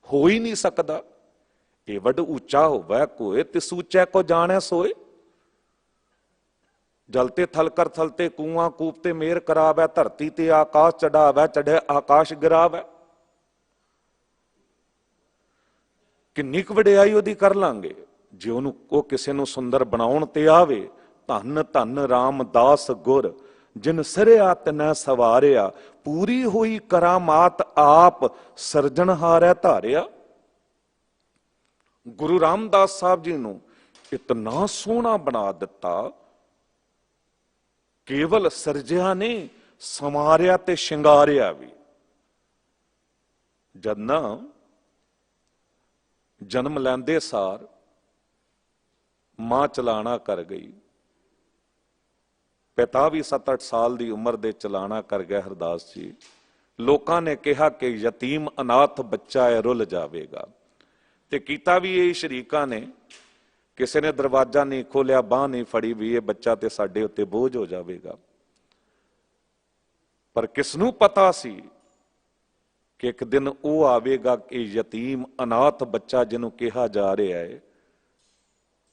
ਹੋ ਹੀ ਨਹੀਂ ਸਕਦਾ। ਇਹ ਵੱਡ ਉੱਚਾ ਹੋਵੇ ਕੋਏ, ਤਿਸ ਉੱਚੈ ਕੋ ਜਾਣੈ ਸੋਏ। ਜਲਤੇ ਥਲ ਕਰ ਥਲਤੇ ਕੂਆਂ ਕੂਪ ਤੇ ਮੇਰ ਕਰਾਵੈ, ਧਰਤੀ ਤੇ ਆਕਾਸ਼ ਚੜਾਵੈ, ਚੜ੍ਹੇ ਆਕਾਸ਼ ਗਿਰਾਵੈ। ਕਿੰਨੀ ਕੁ ਵਡਿਆਈ ਉਹਦੀ ਕਰ ਲਾਂਗੇ ਜੇ ਉਹਨੂੰ, ਉਹ ਕਿਸੇ ਨੂੰ ਸੁੰਦਰ ਬਣਾਉਣ ਤੇ ਆਵੇ। ਧੰਨ ਧੰਨ ਰਾਮਦਾਸ ਗੁਰ, ਜਿਨ ਸਿਰਿਆ ਤਨੈ ਸਵਾਰਿਆ, ਪੂਰੀ ਹੋਈ ਕਰਾਮਾਤ ਆਪ ਸਿਰਜਣਹਾਰੈ ਧਾਰਿਆ। ਗੁਰੂ ਰਾਮਦਾਸ ਸਾਹਿਬ ਜੀ ਨੂੰ ਇਤਨਾ ਸੋਹਣਾ ਬਣਾ ਦਿੱਤਾ, ਕੇਵਲ ਸਿਰਜਿਆ ਨਹੀਂ, ਸੰਵਾਰਿਆ ਤੇ ਸ਼ਿੰਗਾਰਿਆ ਵੀ। ਜਦ ਨਾ ਜਨਮ ਲੈਂਦੇ ਸਾਰ ਮਾਂ ਚਲਾਣਾ ਕਰ ਗਈ, ਪਿਤਾ ਵੀ 7-8 ਸਾਲ ਦੀ ਉਮਰ ਦੇ ਚਲਾਣਾ ਕਰ ਗਿਆ ਹਰਦਾਸ ਜੀ। ਲੋਕਾਂ ਨੇ ਕਿਹਾ ਕਿ ਯਤੀਮ ਅਨਾਥ ਬੱਚਾ ਹੈ, ਰੁੱਲ ਜਾਵੇਗਾ, ਤੇ ਕੀਤਾ ਵੀ ਇਹ ਸ਼ਰੀਕਾਂ ਨੇ। ਕਿਸੇ ਨੇ ਦਰਵਾਜ਼ਾ ਨਹੀਂ ਖੋਲਿਆ, ਬਾਂਹ ਨਹੀਂ ਫੜੀ ਵੀ ਇਹ ਬੱਚਾ ਤੇ ਸਾਡੇ ਉੱਤੇ ਬੋਝ ਹੋ ਜਾਵੇਗਾ। ਪਰ ਕਿਸ ਨੂੰ ਪਤਾ ਸੀ ਕਿ ਇੱਕ ਦਿਨ ਉਹ ਆਵੇਗਾ ਕਿ ਯਤੀਮ ਅਨਾਥ ਬੱਚਾ ਜਿਹਨੂੰ ਕਿਹਾ ਜਾ ਰਿਹਾ ਹੈ,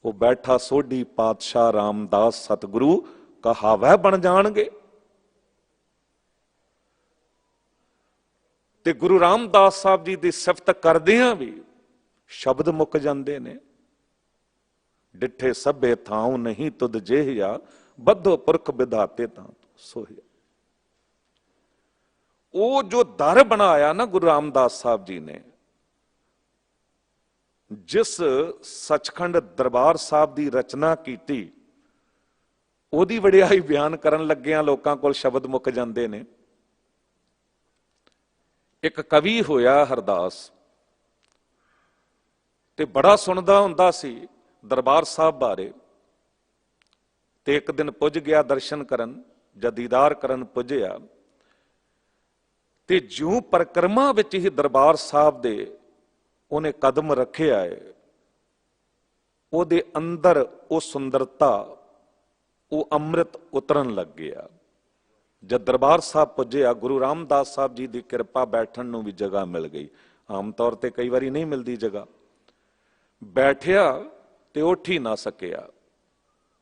ਉਹ ਬੈਠਾ ਸੋਢੀ ਪਾਤਸ਼ਾਹ ਰਾਮਦਾਸ ਸਤਿਗੁਰੂ ਕਹਾਵੈ ਬਣ ਜਾਣਗੇ। ਤੇ ਗੁਰੂ ਰਾਮਦਾਸ ਸਾਹਿਬ ਜੀ ਦੀ ਸਿਫਤ ਕਰਦਿਆਂ ਵੀ ਸ਼ਬਦ ਮੁੱਕ ਜਾਂਦੇ ਨੇ। ਡਿੱਠੇ ਸਭੇ ਥਾਉ ਨਹੀਂ ਤੁਧ ਜਿਹਿਆ, ਬੱਧੋ ਪੁਰਖ ਵਿਧਾਤੇ ਤਾਂ ਸੋਹਿਆ। ਉਹ ਜੋ ਦਰ ਬਣਾਇਆ ਨਾ ਗੁਰੂ ਰਾਮਦਾਸ ਸਾਹਿਬ ਜੀ ਨੇ, ਜਿਸ ਸੱਚਖੰਡ ਦਰਬਾਰ ਸਾਹਿਬ ਦੀ ਰਚਨਾ ਕੀਤੀ, ਉਹਦੀ ਵਡਿਆਈ ਬਿਆਨ ਕਰਨ ਲੱਗਿਆਂ ਲੋਕਾਂ ਕੋਲ ਸ਼ਬਦ ਮੁੱਕ ਜਾਂਦੇ ਨੇ। ਇੱਕ ਕਵੀ ਹੋਇਆ ਹਰਦਾਸ, ਤੇ ਬੜਾ ਸੁਣਦਾ ਹੁੰਦਾ ਸੀ ਦਰਬਾਰ ਸਾਹਿਬ ਬਾਰੇ। ਤੇ ਇੱਕ ਦਿਨ ਪੁੱਜ ਗਿਆ ਦਰਸ਼ਨ ਕਰਨ, ਜਦ ਦੀਦਾਰ ਕਰਨ ਪੁੱਜਿਆ, ਤੇ ਜਿਉਂ ਪਰਿਕਰਮਾ ਵਿੱਚ ਹੀ ਦਰਬਾਰ ਸਾਹਿਬ ਦੇ ਉਹਨੇ ਕਦਮ ਰੱਖਿਆ ਹੈ, ਉਹਦੇ ਅੰਦਰ ਉਹ ਸੁੰਦਰਤਾ, ਉਹ ਅੰਮ੍ਰਿਤ ਉਤਰਨ ਲੱਗ ਗਿਆ। ਜਦ ਦਰਬਾਰ ਸਾਹਿਬ ਪੁੱਜਿਆ, ਗੁਰੂ ਰਾਮਦਾਸ ਸਾਹਿਬ ਜੀ ਦੀ ਕਿਰਪਾ, ਬੈਠਣ ਨੂੰ ਵੀ ਜਗ੍ਹਾ ਮਿਲ ਗਈ। ਆਮ ਤੌਰ ਤੇ ਕਈ ਵਾਰੀ ਨਹੀਂ ਮਿਲਦੀ ਜਗ੍ਹਾ। ਬੈਠਿਆ ਤੇ ਉੱਠ ਹੀ ਨਾ ਸਕਿਆ।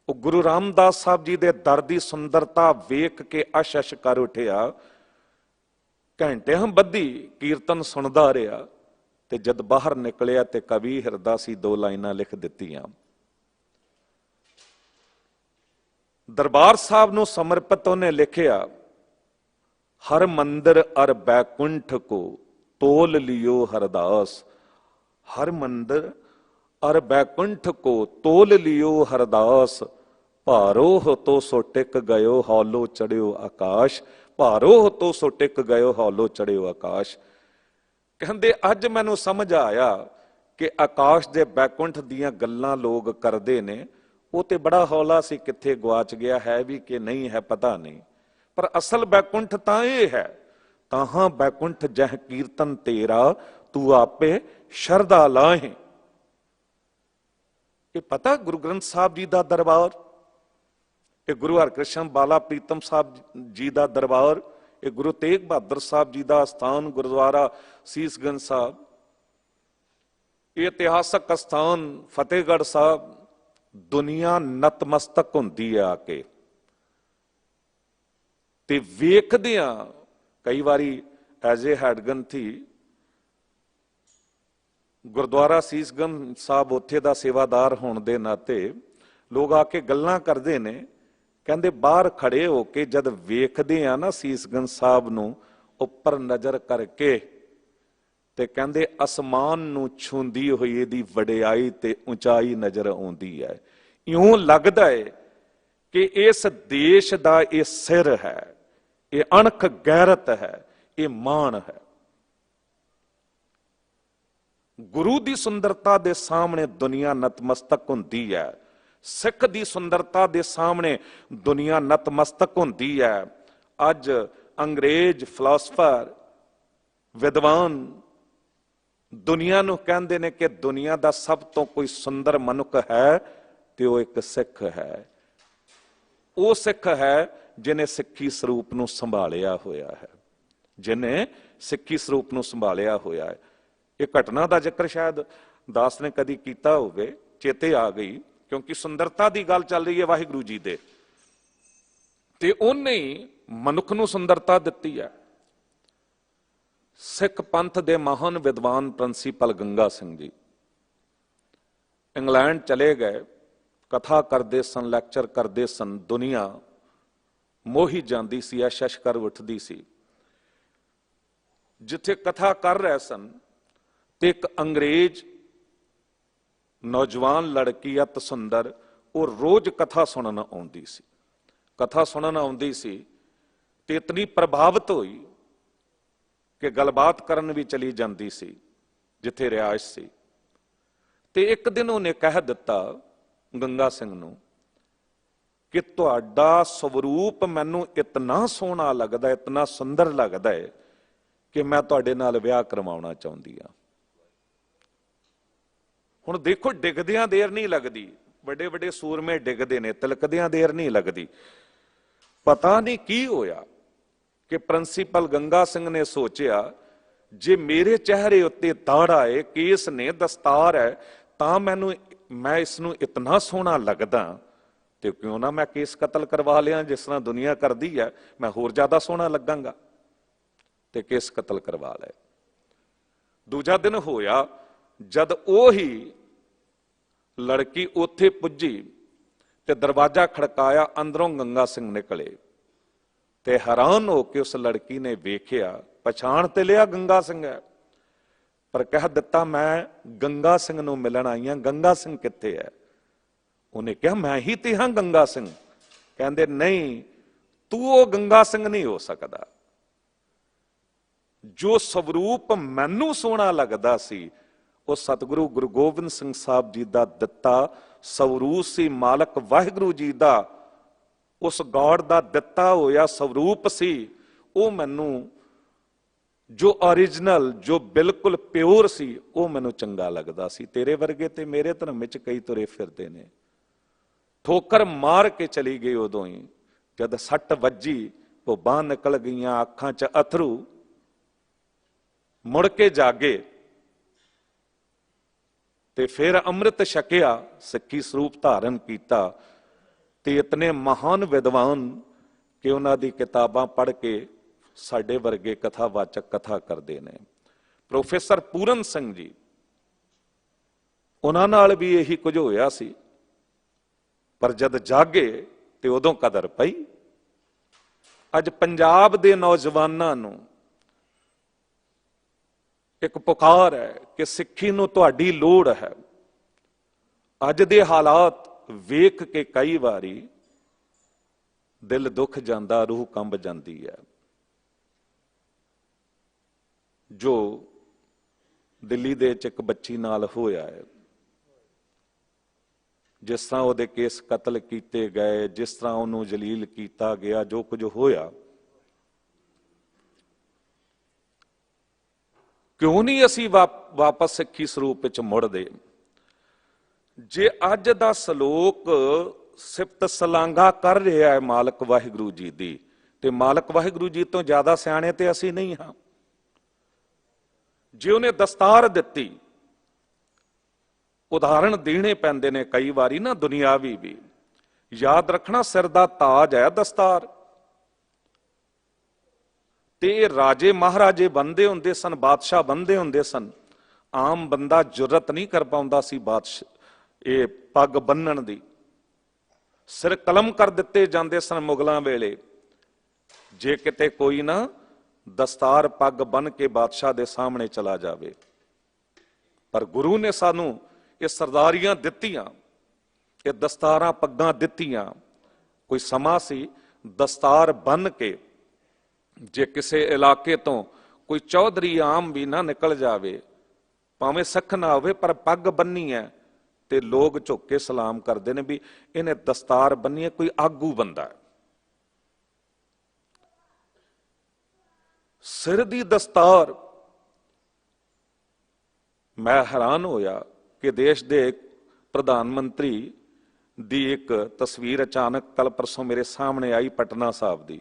ਉਹ ਗੁਰੂ ਰਾਮਦਾਸ ਸਾਹਿਬ ਜੀ ਦੇ ਦਰ ਦੀ ਸੁੰਦਰਤਾ ਵੇਖ ਕੇ ਅਸ਼ ਕਰ ਉੱਠਿਆ। ਘੰਟਿਆਂ ਬੱਧੀ ਕੀਰਤਨ ਸੁਣਦਾ ਰਿਹਾ, ਤੇ ਜਦ ਬਾਹਰ ਨਿਕਲਿਆ ਤੇ ਕਵੀ ਹਿਰਦਾਸੀ 2 ਲਾਈਨਾਂ ਲਿਖ ਦਿੱਤੀਆਂ। ਦਰਬਾਰ ਸਾਹਿਬ ਨੂੰ ਸਮਰਪਿਤ ਉਹਨੇ ਲਿਖਿਆ, ਹਰ ਮੰਦਰ ਅਰ ਬੈਕੁੰਠ ਕੋ ਤੋਲ ਲਿਓ ਹਰਦਾਸ। ਹਰ ਮੰਦਰ ਅਰ ਬੈਕੁੰਠ ਕੋ ਤੋਲ ਲਿਓ ਹਰਦਾਸ। ਭਾਰੋਹ ਤੋ ਸੋ ਟਿਕ ਗਇਓ ਹੌਲੋ ਚੜਿਓ ਆਕਾਸ਼। ਭਾਰੋਹ ਤੋ ਸੋ ਟਿਕ ਗਇਓ ਹੌਲੋ ਚੜਿਓ ਆਕਾਸ਼। ਕਹਿੰਦੇ ਅੱਜ ਮੈਨੂੰ ਸਮਝ ਆਇਆ ਕਿ ਆਕਾਸ਼ ਦੇ ਬੈਕੁੰਠ ਦੀਆਂ ਗੱਲਾਂ ਲੋਕ ਕਰਦੇ ਨੇ, ਉਹ ਤੇ ਬੜਾ ਹੌਲਾ ਸੀ, ਕਿੱਥੇ ਗਵਾਚ ਗਿਆ, ਹੈ ਵੀ ਕਿ ਨਹੀਂ ਹੈ ਪਤਾ ਨਹੀਂ। ਪਰ ਅਸਲ ਬੈਕੁੰਠ ਤਾਂ ਇਹ ਹੈ, ਤਾਹਾਂ ਬੈਕੁੰਠ ਜਹ ਕੀਰਤਨ ਤੇਰਾ, ਤੂੰ ਆਪੇ ਸ਼ਰਧਾ ਲਾਹੇ। ਇਹ ਪਤਾ ਗੁਰੂ ਗ੍ਰੰਥ ਸਾਹਿਬ ਜੀ ਦਾ ਦਰਬਾਰ, ਇਹ ਗੁਰੂ ਹਰਕ੍ਰਿਸ਼ਨ ਬਾਲਾ ਪ੍ਰੀਤਮ ਸਾਹਿਬ ਜੀ ਦਾ ਦਰਬਾਰ, ਇਹ ਗੁਰੂ ਤੇਗ ਬਹਾਦਰ ਸਾਹਿਬ ਜੀ ਦਾ ਅਸਥਾਨ ਗੁਰਦੁਆਰਾ ਸੀਸਗੰਜ ਸਾਹਿਬ, ਇਹ ਇਤਿਹਾਸਕ ਸਥਾਨ ਫਤਿਹਗੜ੍ਹ ਸਾਹਿਬ ਦੁਨੀਆ ਨਤਮਸਤਕ ਹੁੰਦੀ ਆ ਕੇ, ਤੇ ਵੇਖਦਿਆਂ ਕਈ ਵਾਰੀ ਐਜ਼ ਏ ਹੈਡਗੰਥੀ ਗੁਰਦੁਆਰਾ ਸੀਸਗੰਜ ਸਾਹਿਬ ਉੱਥੇ ਦਾ ਸੇਵਾਦਾਰ ਹੋਣ ਦੇ ਨਾਤੇ ਲੋਕ ਆ ਕੇ ਗੱਲਾਂ ਕਰਦੇ ਨੇ, ਕਹਿੰਦੇ ਬਾਹਰ ਖੜੇ ਹੋ ਕੇ ਜਦ ਵੇਖਦੇ ਆ ਨਾ ਸੀਸਗੰਜ ਸਾਹਿਬ ਨੂੰ ਉੱਪਰ ਨਜ਼ਰ ਕਰਕੇ, ਤੇ ਕਹਿੰਦੇ ਅਸਮਾਨ ਨੂੰ ਛੂੰਦੀ ਹੋਈ ਇਹਦੀ ਵਡਿਆਈ ਤੇ ਉਚਾਈ ਨਜ਼ਰ ਆਉਂਦੀ ਹੈ। ਇਉਂ ਲੱਗਦਾ ਹੈ ਕਿ ਇਸ ਦੇਸ਼ ਦਾ ਇਹ ਸਿਰ ਹੈ, ਇਹ ਅਣਖ ਗੈਰਤ ਹੈ, ਇਹ ਮਾਣ ਹੈ। ਗੁਰੂ ਦੀ ਸੁੰਦਰਤਾ ਦੇ ਸਾਹਮਣੇ ਦੁਨੀਆ ਨਤਮਸਤਕ ਹੁੰਦੀ ਹੈ, ਸਿੱਖ ਦੀ ਸੁੰਦਰਤਾ ਦੇ ਸਾਹਮਣੇ ਦੁਨੀਆ ਨਤਮਸਤਕ ਹੁੰਦੀ ਹੈ। ਅੱਜ ਅੰਗਰੇਜ਼ ਫਿਲਾਸਫਰ ਵਿਦਵਾਨ ਦੁਨੀਆ ਨੂੰ ਕਹਿੰਦੇ ਨੇ ਕਿ ਦੁਨੀਆ ਦਾ ਸਭ ਤੋਂ ਕੋਈ ਸੁੰਦਰ ਮਨੁੱਖ ਹੈ ਤੇ ਉਹ ਇੱਕ ਸਿੱਖ ਹੈ। ਉਹ ਸਿੱਖ ਹੈ ਜਿਹਨੇ ਸਿੱਖੀ ਸਰੂਪ ਨੂੰ ਸੰਭਾਲਿਆ ਹੋਇਆ ਹੈ, ਜਿਹਨੇ ਸਿੱਖੀ ਸਰੂਪ ਨੂੰ ਸੰਭਾਲਿਆ ਹੋਇਆ ਹੈ। ਇਹ ਘਟਨਾ ਦਾ ਜ਼ਿਕਰ ਸ਼ਾਇਦ ਦਾਸ ਨੇ ਕਦੀ ਕੀਤਾ ਹੋਵੇ, ਚੇਤੇ ਆ ਗਈ, ਕਿਉਂਕਿ ਸੁੰਦਰਤਾ ਦੀ ਗੱਲ ਚੱਲ ਰਹੀ ਹੈ ਵਾਹਿਗੁਰੂ ਜੀ ਦੇ, ਤੇ ਉਹਨੇ ਹੀ ਮਨੁੱਖ ਨੂੰ ਸੁੰਦਰਤਾ ਦਿੱਤੀ ਹੈ। ਸਿੱਖ ਪੰਥ ਦੇ ਮਹਾਨ ਵਿਦਵਾਨ ਪ੍ਰਿੰਸੀਪਲ ਗੰਗਾ ਸਿੰਘ ਜੀ ਇੰਗਲੈਂਡ ਚਲੇ ਗਏ, ਕਥਾ ਕਰਦੇ ਸਨ, ਲੈਕਚਰ ਕਰਦੇ ਸਨ, ਦੁਨੀਆ ਮੋਹੀ ਜਾਂਦੀ ਸੀ, ਐਸ਼ ਕਰ ਉੱਠਦੀ ਸੀ। ਜਿੱਥੇ ਕਥਾ ਕਰ ਰਹੇ ਸਨ ਤੇ ਇੱਕ ਅੰਗਰੇਜ਼ ਨੌਜਵਾਨ ਲੜਕੀ ਅਤ ਸੁੰਦਰ, ਉਹ ਰੋਜ਼ ਕਥਾ ਸੁਣਨ ਆਉਂਦੀ ਸੀ, ਕਥਾ ਸੁਣਨ ਆਉਂਦੀ ਸੀ ਤੇ ਇਤਨੀ ਪ੍ਰਭਾਵਿਤ ਹੋਈ ਕਿ ਗੱਲਬਾਤ ਕਰਨ ਵੀ ਚਲੀ ਜਾਂਦੀ ਸੀ ਜਿੱਥੇ ਰਿਹਾਇਸ਼ ਸੀ। ਤੇ ਇੱਕ ਦਿਨ ਉਹਨੇ ਕਹਿ ਦਿੱਤਾ ਗੰਗਾ ਸਿੰਘ ਨੂੰ ਕਿ ਤੁਹਾਡਾ ਸਵਰੂਪ ਮੈਨੂੰ ਇਤਨਾ ਸੋਹਣਾ ਲੱਗਦਾ, ਇਤਨਾ ਸੁੰਦਰ ਲੱਗਦਾ ਹੈ ਕਿ ਮੈਂ ਤੁਹਾਡੇ ਨਾਲ ਵਿਆਹ ਕਰਵਾਉਣਾ ਚਾਹੁੰਦੀ ਹਾਂ। ਹੁਣ ਦੇਖੋ, ਡਿੱਗਦਿਆਂ ਦੇਰ ਨਹੀਂ ਲੱਗਦੀ, ਵੱਡੇ ਵੱਡੇ ਸੂਰਮੇ ਡਿੱਗਦੇ ਨੇ, ਤਿਲਕਦਿਆਂ ਦੇਰ ਨਹੀਂ ਲੱਗਦੀ। ਪਤਾ ਨਹੀਂ ਕੀ ਹੋਇਆ ਕਿ ਪ੍ਰਿੰਸੀਪਲ ਗੰਗਾ ਸਿੰਘ ਨੇ ਸੋਚਿਆ ਜੇ ਮੇਰੇ ਚਿਹਰੇ ਉੱਤੇ ਦਾੜਾ ਹੈ, ਕੇਸ ਨੇ, ਦਸਤਾਰ ਹੈ, ਤਾਂ ਮੈਂ ਇਸ ਨੂੰ ਇਤਨਾ ਸੋਹਣਾ ਲੱਗਦਾ ਤੇ ਕਿਉਂ ਨਾ ਮੈਂ ਕੇਸ ਕਤਲ ਕਰਵਾ ਲਿਆ, ਜਿਸ ਤਰ੍ਹਾਂ ਦੁਨੀਆ ਕਰਦੀ ਹੈ, ਮੈਂ ਹੋਰ ਜ਼ਿਆਦਾ ਸੋਹਣਾ ਲੱਗਾਂਗਾ, ਤੇ ਕੇਸ ਕਤਲ ਕਰਵਾ ਲਏ। ਦੂਜਾ ਦਿਨ ਹੋਇਆ, ਜਦ ਉਹੀ ਲੜਕੀ ਉੱਥੇ ਪੁੱਜੀ ਤੇ ਦਰਵਾਜ਼ਾ ਖੜਕਾਇਆ, ਅੰਦਰੋਂ ਗੰਗਾ ਸਿੰਘ ਨਿਕਲੇ ਤੇ ਹੈਰਾਨ ਹੋ ਕੇ ਉਸ ਲੜਕੀ ਨੇ ਵੇਖਿਆ, ਪਛਾਣ ਤੇ ਲਿਆ ਗੰਗਾ ਸਿੰਘ ਹੈ, ਪਰ ਕਹਿ ਦਿੱਤਾ ਮੈਂ ਗੰਗਾ ਸਿੰਘ ਨੂੰ ਮਿਲਣ ਆਈ ਹਾਂ, ਗੰਗਾ ਸਿੰਘ ਕਿੱਥੇ ਹੈ? ਉਹਨੇ ਕਿਹਾ ਮੈਂ ਹੀ ਤੇ ਹਾਂ ਗੰਗਾ ਸਿੰਘ। ਕਹਿੰਦੇ ਨਹੀਂ, ਤੂੰ ਉਹ ਗੰਗਾ ਸਿੰਘ ਨਹੀਂ ਹੋ ਸਕਦਾ। ਜੋ ਸਵਰੂਪ ਮੈਨੂੰ ਸੋਹਣਾ ਲੱਗਦਾ ਸੀ ਉਹ ਸਤਿਗੁਰੂ ਗੁਰੂ ਗੋਬਿੰਦ ਸਿੰਘ ਸਾਹਿਬ ਜੀ ਦਾ ਦਿੱਤਾ ਸਵਰੂਪ ਸੀ, ਮਾਲਕ ਵਾਹਿਗੁਰੂ ਜੀ ਦਾ, ਉਸ ਗੌਡ ਦਾ ਦਿੱਤਾ ਹੋਇਆ ਸਵਰੂਪ ਸੀ। ਉਹ ਮੈਨੂੰ ਜੋ ਓਰੀਜਨਲ, ਜੋ ਬਿਲਕੁਲ ਪਿਓਰ ਸੀ, ਉਹ ਮੈਨੂੰ ਚੰਗਾ ਲੱਗਦਾ ਸੀ। ਤੇਰੇ ਵਰਗੇ ਤੇ ਮੇਰੇ ਧਰਮ ਵਿੱਚ ਕਈ ਤੁਰੇ ਫਿਰਦੇ ਨੇ। ਠੋਕਰ ਮਾਰ ਕੇ ਚਲੀ ਗਈ ਉਦੋਂ ਹੀ, ਜਦ ਸੱਟ ਵੱਜੀ, ਉਹ ਬਾਂਹ ਨਿਕਲ ਗਈਆਂ, ਅੱਖਾਂ 'ਚ ਅਥਰੂ, ਮੁੜ ਕੇ ਜਾਗੇ ਤੇ ਫਿਰ ਅੰਮ੍ਰਿਤ ਛਕਿਆ, ਸਿੱਖੀ ਸਰੂਪ ਧਾਰਨ ਕੀਤਾ। ਤੇ ਇਤਨੇ ਮਹਾਨ ਵਿਦਵਾਨ ਕਿ ਉਹਨਾਂ ਦੀ ਕਿਤਾਬਾਂ ਪੜ੍ਹ ਕੇ ਸਾਡੇ ਵਰਗੇ ਕਥਾਵਾਚਕ ਕਥਾ ਕਰਦੇ ਨੇ। ਪ੍ਰੋਫੈਸਰ ਪੂਰਨ ਸਿੰਘ ਜੀ, ਉਹਨਾਂ ਨਾਲ ਵੀ ਇਹੀ ਕੁਝ ਹੋਇਆ ਸੀ, ਪਰ ਜਦ ਜਾਗੇ ਤੇ ਉਦੋਂ ਕਦਰ ਪਈ। ਅੱਜ ਪੰਜਾਬ ਦੇ ਨੌਜਵਾਨਾਂ ਨੂੰ ਇੱਕ ਪੁਕਾਰ ਹੈ ਕਿ ਸਿੱਖੀ ਨੂੰ ਤੁਹਾਡੀ ਲੋੜ ਹੈ। ਅੱਜ ਦੇ ਹਾਲਾਤ ਵੇਖ ਕੇ ਕਈ ਵਾਰੀ ਦਿਲ ਦੁੱਖ ਜਾਂਦਾ, ਰੂਹ ਕੰਬ ਜਾਂਦੀ ਹੈ। ਜੋ ਦਿੱਲੀ ਦੇ ਵਿੱਚ ਇੱਕ ਬੱਚੀ ਨਾਲ ਹੋਇਆ ਹੈ, ਜਿਸ ਤਰ੍ਹਾਂ ਉਹਦੇ ਕੇਸ ਕਤਲ ਕੀਤੇ ਗਏ, ਜਿਸ ਤਰ੍ਹਾਂ ਉਹਨੂੰ ਜਲੀਲ ਕੀਤਾ ਗਿਆ, ਜੋ ਕੁਝ ਹੋਇਆ, ਕਿਉਂ ਨਹੀਂ ਅਸੀਂ ਵਾਪਸ ਸਿੱਖੀ ਸਰੂਪ ਵਿੱਚ ਮੁੜਦੇ? ਜੇ ਅੱਜ ਦਾ ਸ਼ਲੋਕ ਸਿਫਤ ਸਲਾਂਘਾ ਕਰ ਰਿਹਾ ਹੈ ਮਾਲਕ ਵਾਹਿਗੁਰੂ ਜੀ ਦੀ, ਤੇ ਮਾਲਕ ਵਾਹਿਗੁਰੂ ਜੀ ਤੋਂ ਜ਼ਿਆਦਾ ਸਿਆਣੇ ਤੇ ਅਸੀਂ ਨਹੀਂ ਹਾਂ। ਜੇ ਉਹਨੇ ਦਸਤਾਰ ਦਿੱਤੀ, ਉਦਾਹਰਣ ਦੇਣੇ ਪੈਂਦੇ ਨੇ ਕਈ ਵਾਰੀ ਨਾ ਦੁਨਿਆਵੀ ਵੀ। ਯਾਦ ਰੱਖਣਾ, ਸਿਰ ਦਾ ਤਾਜ ਹੈ ਦਸਤਾਰ। ਤੇ ਇਹ ਰਾਜੇ ਮਹਾਰਾਜੇ ਬੰਦੇ ਹੁੰਦੇ ਸਨ, ਬਾਦਸ਼ਾਹ ਬੰਦੇ ਹੁੰਦੇ ਸਨ। ਆਮ ਬੰਦਾ ਜੁਰਤ ਨਹੀਂ ਕਰ ਪਾਉਂਦਾ ਸੀ ਬਾਦਸ਼ਾਹ ਇਹ ਪੱਗ ਬੰਨਣ ਦੀ। ਸਿਰ ਕਲਮ ਕਰ ਦਿੱਤੇ ਜਾਂਦੇ ਸਨ ਮੁਗਲਾਂ ਵੇਲੇ, ਜੇ ਕਿਤੇ ਕੋਈ ਨਾ ਦਸਤਾਰ ਪੱਗ ਬੰਨ ਕੇ ਬਾਦਸ਼ਾਹ ਦੇ ਸਾਹਮਣੇ ਚਲਾ ਜਾਵੇ। ਪਰ ਗੁਰੂ ਨੇ ਸਾਨੂੰ ਇਹ ਸਰਦਾਰੀਆਂ ਦਿੱਤੀਆਂ, ਇਹ ਦਸਤਾਰਾਂ ਪੱਗਾਂ ਦਿੱਤੀਆਂ। ਕੋਈ ਸਮਾਂ ਸੀ ਦਸਤਾਰ ਬੰਨ ਕੇ ਜੇ ਕਿਸੇ ਇਲਾਕੇ ਤੋਂ ਕੋਈ ਚੌਧਰੀ ਆਮ ਵੀ ਨਾ ਨਿਕਲ ਜਾਵੇ, ਭਾਵੇਂ ਸਿੱਖ ਨਾ ਹੋਵੇ ਪਰ ਪੱਗ ਬੰਨੀ ਹੈ, ਤੇ ਲੋਕ ਝੁੱਕ ਕੇ ਸਲਾਮ ਕਰਦੇ ਨੇ ਵੀ ਇਹਨੇ ਦਸਤਾਰ ਬੰਨੀ ਹੈ, ਕੋਈ ਆਗੂ ਬੰਦਾ ਹੈ। ਸਿਰ ਦੀ ਦਸਤਾਰ, ਮੈਂ ਹੈਰਾਨ ਹੋਇਆ ਕਿ ਦੇਸ਼ ਦੇ ਪ੍ਰਧਾਨ ਮੰਤਰੀ ਦੀ ਇੱਕ ਤਸਵੀਰ ਅਚਾਨਕ ਕੱਲ ਪਰਸੋਂ ਮੇਰੇ ਸਾਹਮਣੇ ਆਈ ਪਟਨਾ ਸਾਹਿਬ ਦੀ,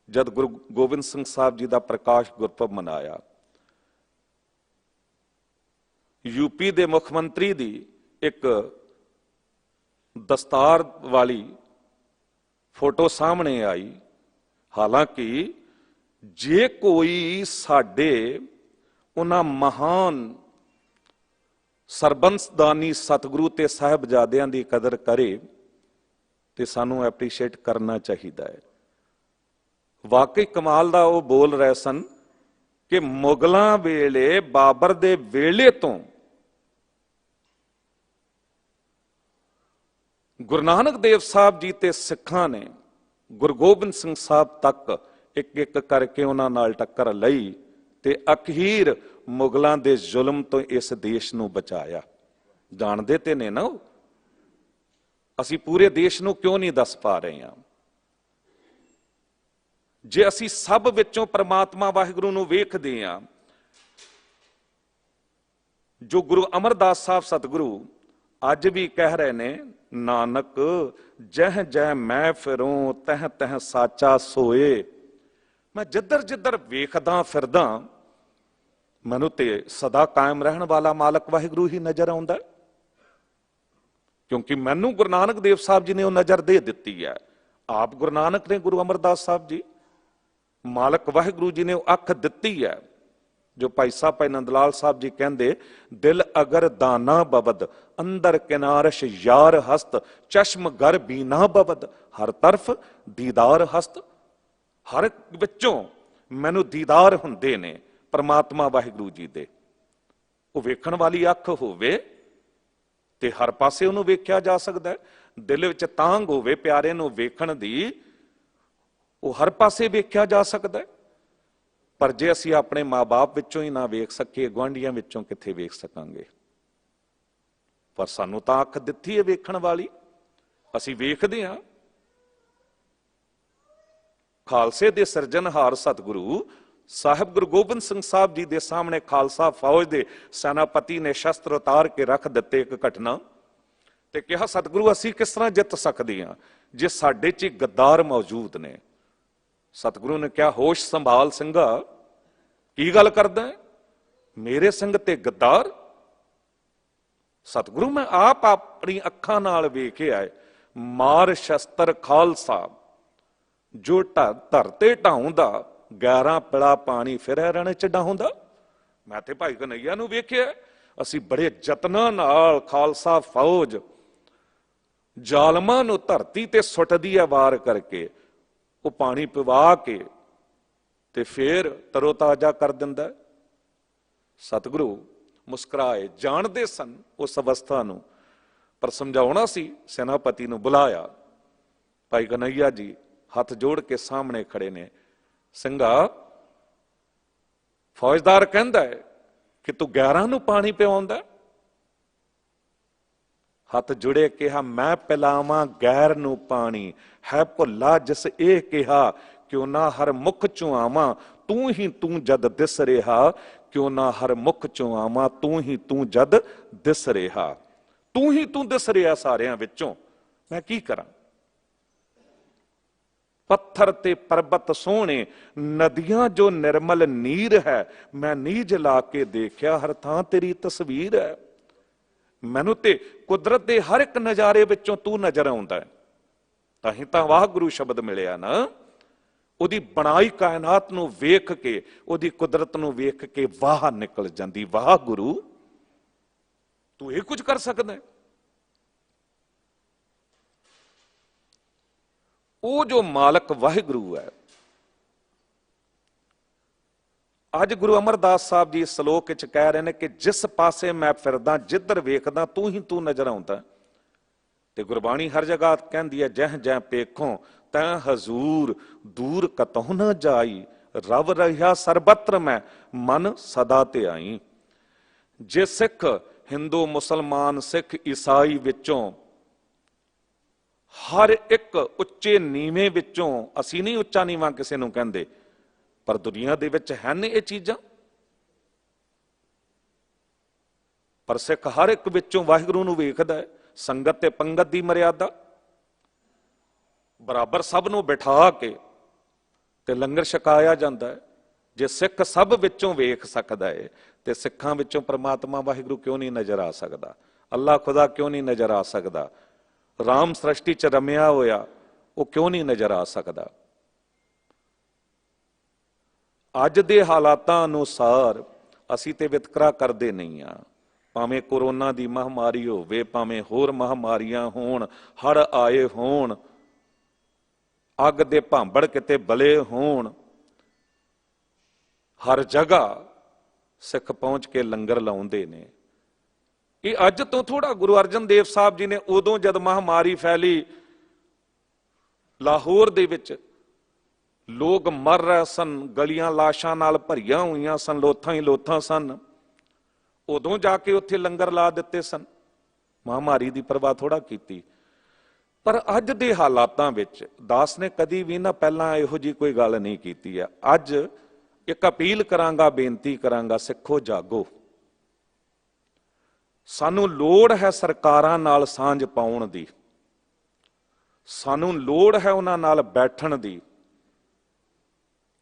ਜਦ ਗੁਰੂ ਗੋਬਿੰਦ ਸਿੰਘ ਸਾਹਿਬ ਜੀ ਦਾ ਪ੍ਰਕਾਸ਼ ਗੁਰਪੁਰਬ ਮਨਾਇਆ। ਯੂਪੀ ਦੇ ਮੁੱਖ ਮੰਤਰੀ ਦੀ ਇੱਕ ਦਸਤਾਰ ਵਾਲੀ ਫੋਟੋ ਸਾਹਮਣੇ ਆਈ। ਹਾਲਾਂਕਿ ਜੇ ਕੋਈ ਸਾਡੇ ਉਹਨਾਂ ਮਹਾਨ ਸਰਬੰਸਦਾਨੀ ਸਤਿਗੁਰੂ ਤੇ ਸਾਹਿਬਜ਼ਾਦਿਆਂ ਦੀ ਕਦਰ ਕਰੇ ਤੇ ਸਾਨੂੰ ਐਪਰੀਸ਼ੀਏਟ ਕਰਨਾ ਚਾਹੀਦਾ ਹੈ। ਵਾਕਈ ਕਮਾਲ ਦਾ ਉਹ ਬੋਲ ਰਹੇ ਸਨ ਕਿ ਮੁਗਲਾਂ ਵੇਲੇ, ਬਾਬਰ ਦੇ ਵੇਲੇ ਤੋਂ ਗੁਰੂ ਨਾਨਕ ਦੇਵ ਸਾਹਿਬ ਜੀ ਤੇ ਸਿੱਖਾਂ ਨੇ ਗੁਰੂ ਗੋਬਿੰਦ ਸਿੰਘ ਸਾਹਿਬ ਤੱਕ ਇੱਕ ਇੱਕ ਕਰਕੇ ਉਹਨਾਂ ਨਾਲ ਟੱਕਰ ਲਈ ਤੇ ਅਖੀਰ ਮੁਗਲਾਂ ਦੇ ਜ਼ੁਲਮ ਤੋਂ ਇਸ ਦੇਸ਼ ਨੂੰ ਬਚਾਇਆ। ਜਾਣਦੇ ਤੇ ਨੇ ਨਾ ਉਹ, ਅਸੀਂ ਪੂਰੇ ਦੇਸ਼ ਨੂੰ ਕਿਉਂ ਨਹੀਂ ਦੱਸ ਪਾ ਰਹੇ ਹਾਂ? ਜੇ ਅਸੀਂ ਸਭ ਵਿੱਚੋਂ ਪ੍ਰਮਾਤਮਾ ਵਾਹਿਗੁਰੂ ਨੂੰ ਵੇਖਦੇ ਹਾਂ, ਜੋ ਗੁਰੂ ਅਮਰਦਾਸ ਸਾਹਿਬ ਸਤਿਗੁਰੂ ਅੱਜ ਵੀ ਕਹਿ ਰਹੇ ਨੇ, ਨਾਨਕ ਜਹ ਜਹ ਮੈਂ ਫਿਰੂੰ ਤਹ ਤਹ ਸਾਚਾ ਸੋਏ। ਮੈਂ ਜਿੱਧਰ ਜਿੱਧਰ ਵੇਖਦਾ ਫਿਰਦਾ ਮੈਨੂੰ ਤੇ ਸਦਾ ਕਾਇਮ ਰਹਿਣ ਵਾਲਾ ਮਾਲਕ ਵਾਹਿਗੁਰੂ ਹੀ ਨਜ਼ਰ ਆਉਂਦਾ, ਕਿਉਂਕਿ ਮੈਨੂੰ ਗੁਰੂ ਨਾਨਕ ਦੇਵ ਸਾਹਿਬ ਜੀ ਨੇ ਉਹ ਨਜ਼ਰ ਦੇ ਦਿੱਤੀ ਹੈ। ਆਪ ਗੁਰੂ ਨਾਨਕ ਨੇ, ਗੁਰੂ ਅਮਰਦਾਸ ਸਾਹਿਬ ਜੀ, ਮਾਲਕ ਵਾਹਿਗੁਰੂ ਜੀ ਨੇ ਉਹ ਅੱਖ ਦਿੱਤੀ ਹੈ। ਜੋ ਭਾਈ ਸਾਹਿਬ ਭਾਈ ਨੰਦ ਲਾਲ ਸਾਹਿਬ ਜੀ ਕਹਿੰਦੇ, ਦਿਲ ਅਗਰ ਦਾਨਾ ਬਬਦ ਅੰਦਰ ਕਿਨਾਰਸ਼ ਯਾਰ ਹਸਤ, ਚਸ਼ਮ ਗਰ ਬੀਨਾ ਬਬਦ ਹਰ ਤਰਫ ਦੀਦਾਰ ਹਸਤ। ਹਰ ਵਿੱਚੋਂ ਮੈਨੂੰ ਦੀਦਾਰ ਹੁੰਦੇ ਨੇ ਪਰਮਾਤਮਾ ਵਾਹਿਗੁਰੂ ਜੀ ਦੇ। ਉਹ ਵੇਖਣ ਵਾਲੀ ਅੱਖ ਹੋਵੇ ਤੇ ਹਰ ਪਾਸੇ ਉਹਨੂੰ ਵੇਖਿਆ ਜਾ ਸਕਦਾ ਹੈ। ਦਿਲ ਵਿੱਚ ਤਾਂਘ ਹੋਵੇ ਪਿਆਰੇ ਨੂੰ ਵੇਖਣ ਦੀ, ਉਹ ਹਰ ਪਾਸੇ ਵੇਖਿਆ ਜਾ ਸਕਦਾ ਹੈ। ਪਰ ਜੇ ਅਸੀਂ ਆਪਣੇ ਮਾਂ-ਬਾਪ ਵਿੱਚੋਂ ਹੀ ਨਾ ਵੇਖ ਸਕੀਏ, ਗੁਆਂਢੀਆਂ ਵਿੱਚੋਂ ਕਿੱਥੇ ਵੇਖ ਸਕਾਂਗੇ? ਪਰ ਸਾਨੂੰ ਤਾਂ ਅੱਖ ਦਿੱਤੀ ਹੈ ਵੇਖਣ ਵਾਲੀ, ਅਸੀਂ ਵੇਖਦੇ ਹਾਂ। ਖਾਲਸੇ ਦੇ ਸਿਰਜਣਹਾਰ ਸਤਿਗੁਰੂ ਸਾਹਿਬ ਗੁਰੂ ਗੋਬਿੰਦ ਸਿੰਘ ਸਾਹਿਬ ਜੀ ਦੇ ਸਾਹਮਣੇ ਖਾਲਸਾ ਫੌਜ ਦੇ ਸੈਨਾਪਤੀ ਨੇ ਸ਼ਸਤਰ ਉਤਾਰ ਕੇ ਰੱਖ ਦਿੱਤੇ ਇੱਕ ਘਟਨਾ, ਤੇ ਕਿਹਾ ਸਤਿਗੁਰੂ ਅਸੀਂ ਕਿਸ ਤਰ੍ਹਾਂ ਜਿੱਤ ਸਕਦੇ ਹਾਂ ਜੇ ਸਾਡੇ 'ਚ ਗੱਦਾਰ ਮੌਜੂਦ ਨੇ। ਸਤਿਗੁਰੂ ਨੇ ਕਿਹਾ ਹੋਸ਼ ਸੰਭਾਲ ਸਿੰਘਾ, ਕੀ ਗੱਲ ਕਰਦਾ ਹੈ? ਮੇਰੇ ਸਿੰਘ ਤੇ ਗੱਦਾਰ? ਸਤਿਗੁਰੂ ਮੈਂ ਆਪ ਆਪਣੀ ਅੱਖਾਂ ਨਾਲ ਵੇਖਿਆ, ਮਾਰ ਸ਼ਸਤਰ ਖਾਲਸਾ ਜੋ ਧਰ ਤੇ ਢਾਉਂਦਾ, 11 ਪਿਲਾ ਪਾਣੀ ਫਿਰ ਰਣ ਚ ਡਾਉਂਦਾ। ਮੈਂ ਤੇ ਭਾਈ ਕਨਈਆ ਨੂੰ ਵੇਖਿਆ, ਅਸੀਂ ਬੜੇ ਯਤਨਾਂ ਨਾਲ ਖਾਲਸਾ ਫੌਜ ਜ਼ਾਲਮਾਂ ਨੂੰ ਧਰਤੀ ਤੇ ਸੁੱਟਦੀ ਹੈ ਵਾਰ ਕਰਕੇ, ਉਹ ਪਾਣੀ ਪਿਵਾ ਕੇ ਤੇ ਫੇਰ ਤਰੋਤਾਜ਼ਾ ਕਰ ਦਿੰਦਾ। ਸਤਿਗੁਰੂ ਮੁਸਕਰਾਏ, ਜਾਣਦੇ ਸਨ ਉਸ ਅਵਸਥਾ ਨੂੰ, ਪਰ ਸਮਝਾਉਣਾ ਸੀ। ਸੈਨਾਪਤੀ ਨੂੰ ਬੁਲਾਇਆ, ਭਾਈ ਕਨਈਆ ਜੀ ਹੱਥ ਜੋੜ ਕੇ ਸਾਹਮਣੇ ਖੜੇ ਨੇ। ਸਿੰਘਾ, ਫੌਜਦਾਰ ਕਹਿੰਦਾ ਹੈ ਕਿ ਤੂੰ 11 ਨੂੰ ਪਾਣੀ ਪਿਆਉਂਦਾ। ਹੱਥ ਜੁੜੇ ਕਿਹਾ, ਮੈਂ ਪਿਲਾਵਾਂ ਗੈਰ ਨੂੰ ਪਾਣੀ, ਹੈ ਭੁੱਲਾ ਜਿਸ ਇਹ ਕਿਹਾ, ਕਿਉਂ ਨਾ ਹਰ ਮੁਖ ਚੋਂ ਆਵਾਂ ਤੂੰ ਹੀ ਤੂੰ ਜਦ ਦਿਸ ਰਿਹਾ, ਕਿਉਂ ਨਾ ਹਰ ਮੁਖ ਚੋਂ ਆਵਾਂ ਤੂੰ ਹੀ ਤੂੰ ਜਦ ਦਿਸ ਰਿਹਾ। ਤੂੰ ਹੀ ਤੂੰ ਦਿਸ ਰਿਹਾ ਸਾਰਿਆਂ ਵਿੱਚੋਂ, ਮੈਂ ਕੀ ਕਰਾਂ? ਪੱਥਰ ਤੇ ਪਰਬਤ ਸੋਹਣੇ, ਨਦੀਆਂ ਜੋ ਨਿਰਮਲ ਨੀਰ ਹੈ, ਮੈਂ ਨੀਝ ਲਾ ਕੇ ਦੇਖਿਆ ਹਰ ਥਾਂ ਤੇਰੀ ਤਸਵੀਰ ਹੈ। ਮੈਨੂੰ ਤੇ ਕੁਦਰਤ ਦੇ ਹਰ ਇੱਕ ਨਜ਼ਾਰੇ ਵਿੱਚੋਂ ਤੂੰ ਨਜ਼ਰ ਆਉਂਦਾ ਹੈ। ਤਾਂ ਹੀ ਤਾਂ ਵਾਹਿਗੁਰੂ ਸ਼ਬਦ ਮਿਲਿਆ ਨਾ। ਉਹਦੀ ਬਣਾਈ ਕਾਇਨਾਤ ਨੂੰ ਵੇਖ ਕੇ, ਉਹਦੀ ਕੁਦਰਤ ਨੂੰ ਵੇਖ ਕੇ ਵਾਹ ਨਿਕਲ ਜਾਂਦੀ, ਵਾਹ ਗੁਰੂ ਤੂੰ ਇਹ ਕੁਝ ਕਰ ਸਕਦਾ ਹੈ। ਉਹ ਜੋ ਮਾਲਕ ਵਾਹਿਗੁਰੂ ਹੈ, ਅੱਜ ਗੁਰੂ ਅਮਰਦਾਸ ਸਾਹਿਬ ਜੀ ਸ਼ਲੋਕ ਵਿੱਚ ਕਹਿ ਰਹੇ ਨੇ ਕਿ ਜਿਸ ਪਾਸੇ ਮੈਂ ਫਿਰਦਾ, ਜਿੱਧਰ ਵੇਖਦਾ ਤੂੰ ਹੀ ਤੂੰ ਨਜ਼ਰ ਆਉਂਦਾ। ਤੇ ਗੁਰਬਾਣੀ ਹਰ ਜਗ੍ਹਾ ਕਹਿੰਦੀ ਹੈ, ਜਹ ਜਹ ਪੇਖੋਂ ਤੈਂ ਹਜ਼ੂਰ, ਦੂਰ ਕਤਹੁ ਨ ਜਾਈ, ਰਵ ਰਹਿਆ ਸਰਬੱਤਰ ਮੈਂ, ਮਨ ਸਦਾ ਤੇ ਆਈ। ਜੇ ਸਿੱਖ, ਹਿੰਦੂ, ਮੁਸਲਮਾਨ, ਸਿੱਖ, ਈਸਾਈ ਵਿੱਚੋਂ ਹਰ ਇੱਕ ਉੱਚੇ ਨੀਵੇਂ ਵਿੱਚੋਂ, ਅਸੀਂ ਨਹੀਂ ਉੱਚਾ ਨੀਵਾਂ ਕਿਸੇ ਨੂੰ ਕਹਿੰਦੇ, ਪਰ ਦੁਨੀਆ ਦੇ ਵਿੱਚ ਹਨ ਇਹ ਚੀਜ਼ਾਂ। ਪਰ ਸਿੱਖ ਹਰ ਇੱਕ ਵਿੱਚੋਂ ਵਾਹਿਗੁਰੂ ਨੂੰ ਵੇਖਦਾ ਹੈ। ਸੰਗਤ ਤੇ ਪੰਗਤ ਦੀ ਮਰਿਆਦਾ ਬਰਾਬਰ ਸਭ ਨੂੰ ਬਿਠਾ ਕੇ ਤੇ ਲੰਗਰ ਛਕਾਇਆ ਜਾਂਦਾ ਹੈ। ਜੇ ਸਿੱਖ ਸਭ ਵਿੱਚੋਂ ਵੇਖ ਸਕਦਾ ਹੈ ਤੇ ਸਿੱਖਾਂ ਵਿੱਚੋਂ ਪ੍ਰਮਾਤਮਾ ਵਾਹਿਗੁਰੂ ਕਿਉਂ ਨਹੀਂ ਨਜ਼ਰ ਆ ਸਕਦਾ? ਅੱਲਾਹ ਖੁਦਾ ਕਿਉਂ ਨਹੀਂ ਨਜ਼ਰ ਆ ਸਕਦਾ? ਰਾਮ ਸ੍ਰਿਸ਼ਟੀ ਚ ਰਮਿਆ ਹੋਇਆ ਉਹ ਕਿਉਂ ਨਹੀਂ ਨਜ਼ਰ ਆ ਸਕਦਾ? ਅੱਜ ਦੇ ਹਾਲਾਤਾਂ ਅਨੁਸਾਰ ਅਸੀਂ ਤੇ ਵਿਤਕਰਾ ਕਰਦੇ ਨਹੀਂ ਆ। ਭਾਵੇਂ ਕੋਰੋਨਾ ਦੀ ਮਹਾਮਾਰੀ ਹੋਵੇ, ਭਾਵੇਂ ਹੋਰ ਮਹਾਮਾਰੀਆਂ ਹੋਣ, ਹੜ੍ਹ ਆਏ ਹੋਣ, ਅੱਗ ਦੇ ਭਾਂਬੜ ਕਿਤੇ ਬਲੇ ਹੋਣ, ਹਰ ਜਗ੍ਹਾ ਸਿੱਖ ਪਹੁੰਚ ਕੇ ਲੰਗਰ ਲਾਉਂਦੇ ਨੇ। ਇਹ ਅੱਜ ਤੋਂ ਥੋੜਾ ਗੁਰੂ ਅਰਜਨ ਦੇਵ ਸਾਹਿਬ ਜੀ ਨੇ ਉਦੋਂ ਜਦ ਮਹਾਮਾਰੀ ਫੈਲੀ, ਲਾਹੌਰ ਦੇ ਵਿੱਚ ਲੋਕ ਮਰ ਰਹੇ ਸਨ, ਗਲੀਆਂ ਲਾਸ਼ਾਂ ਨਾਲ ਭਰੀਆਂ ਹੋਈਆਂ ਸਨ, ਲੋਥਾਂ ਹੀ ਲੋਥਾਂ ਸਨ, ਉਦੋਂ ਜਾ ਕੇ ਉੱਥੇ ਲੰਗਰ ਲਾ ਦਿੱਤੇ ਸਨ। ਮਹਾਮਾਰੀ ਦੀ ਪਰਵਾਹ ਥੋੜਾ ਕੀਤੀ। ਪਰ ਅੱਜ ਦੇ ਹਾਲਾਤਾਂ ਵਿੱਚ ਦਾਸ ਨੇ ਕਦੀ ਵੀ ਨਾ ਪਹਿਲਾਂ ਇਹੋ ਜਿਹੀ ਕੋਈ ਗੱਲ ਨਹੀਂ ਕੀਤੀ ਹੈ। ਅੱਜ ਇੱਕ ਅਪੀਲ ਕਰਾਂਗਾ, ਬੇਨਤੀ ਕਰਾਂਗਾ, ਸਿੱਖੋ ਜਾਗੋ। ਸਾਨੂੰ ਲੋੜ ਹੈ ਸਰਕਾਰਾਂ ਨਾਲ ਸਾਂਝ ਪਾਉਣ ਦੀ, ਸਾਨੂੰ ਲੋੜ ਹੈ ਉਹਨਾਂ ਨਾਲ ਬੈਠਣ ਦੀ।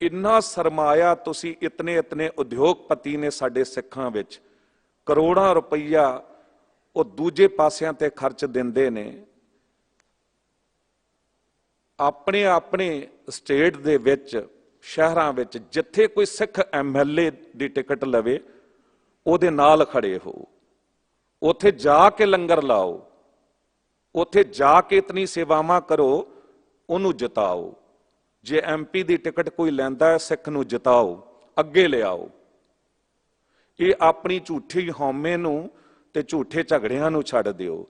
ਇੰਨਾ ਸਰਮਾਇਆ ਤੁਸੀਂ, ਇਤਨੇ ਉਦਯੋਗਪਤੀ ਨੇ ਸਾਡੇ ਸਿੱਖਾਂ ਵਿੱਚ, ਕਰੋੜਾਂ ਰੁਪਈਆ ਉਹ ਦੂਜੇ ਪਾਸਿਆਂ ਤੇ ਖਰਚ ਦਿੰਦੇ ਨੇ। ਆਪਣੇ ਆਪਣੇ ਸਟੇਟ ਦੇ ਵਿੱਚ, ਸ਼ਹਿਰਾਂ ਵਿੱਚ ਜਿੱਥੇ ਕੋਈ ਸਿੱਖ MLA ਦੀ ਟਿਕਟ ਲਵੇ ਉਹਦੇ ਨਾਲ ਖੜੇ ਹੋ, ਉੱਥੇ ਜਾ ਕੇ ਲੰਗਰ ਲਾਓ, ਉੱਥੇ ਜਾ ਕੇ ਇਤਨੀ ਸੇਵਾਵਾਂ ਕਰੋ, ਉਹਨੂੰ ਜਿਤਾਓ। ਜੇ MP ਦੀ ਟਿਕਟ ਕੋਈ ਲੈਂਦਾ ਹੈ, ਸਿੱਖ ਨੂੰ ਜਿਤਾਓ, ਅੱਗੇ ਲਿਆਓ। ਇਹ ਆਪਣੀ ਝੂਠੀ ਹਉਮੈ ਨੂੰ ਤੇ ਝੂਠੇ ਝਗੜਿਆਂ ਨੂੰ ਛੱਡ ਦਿਓ।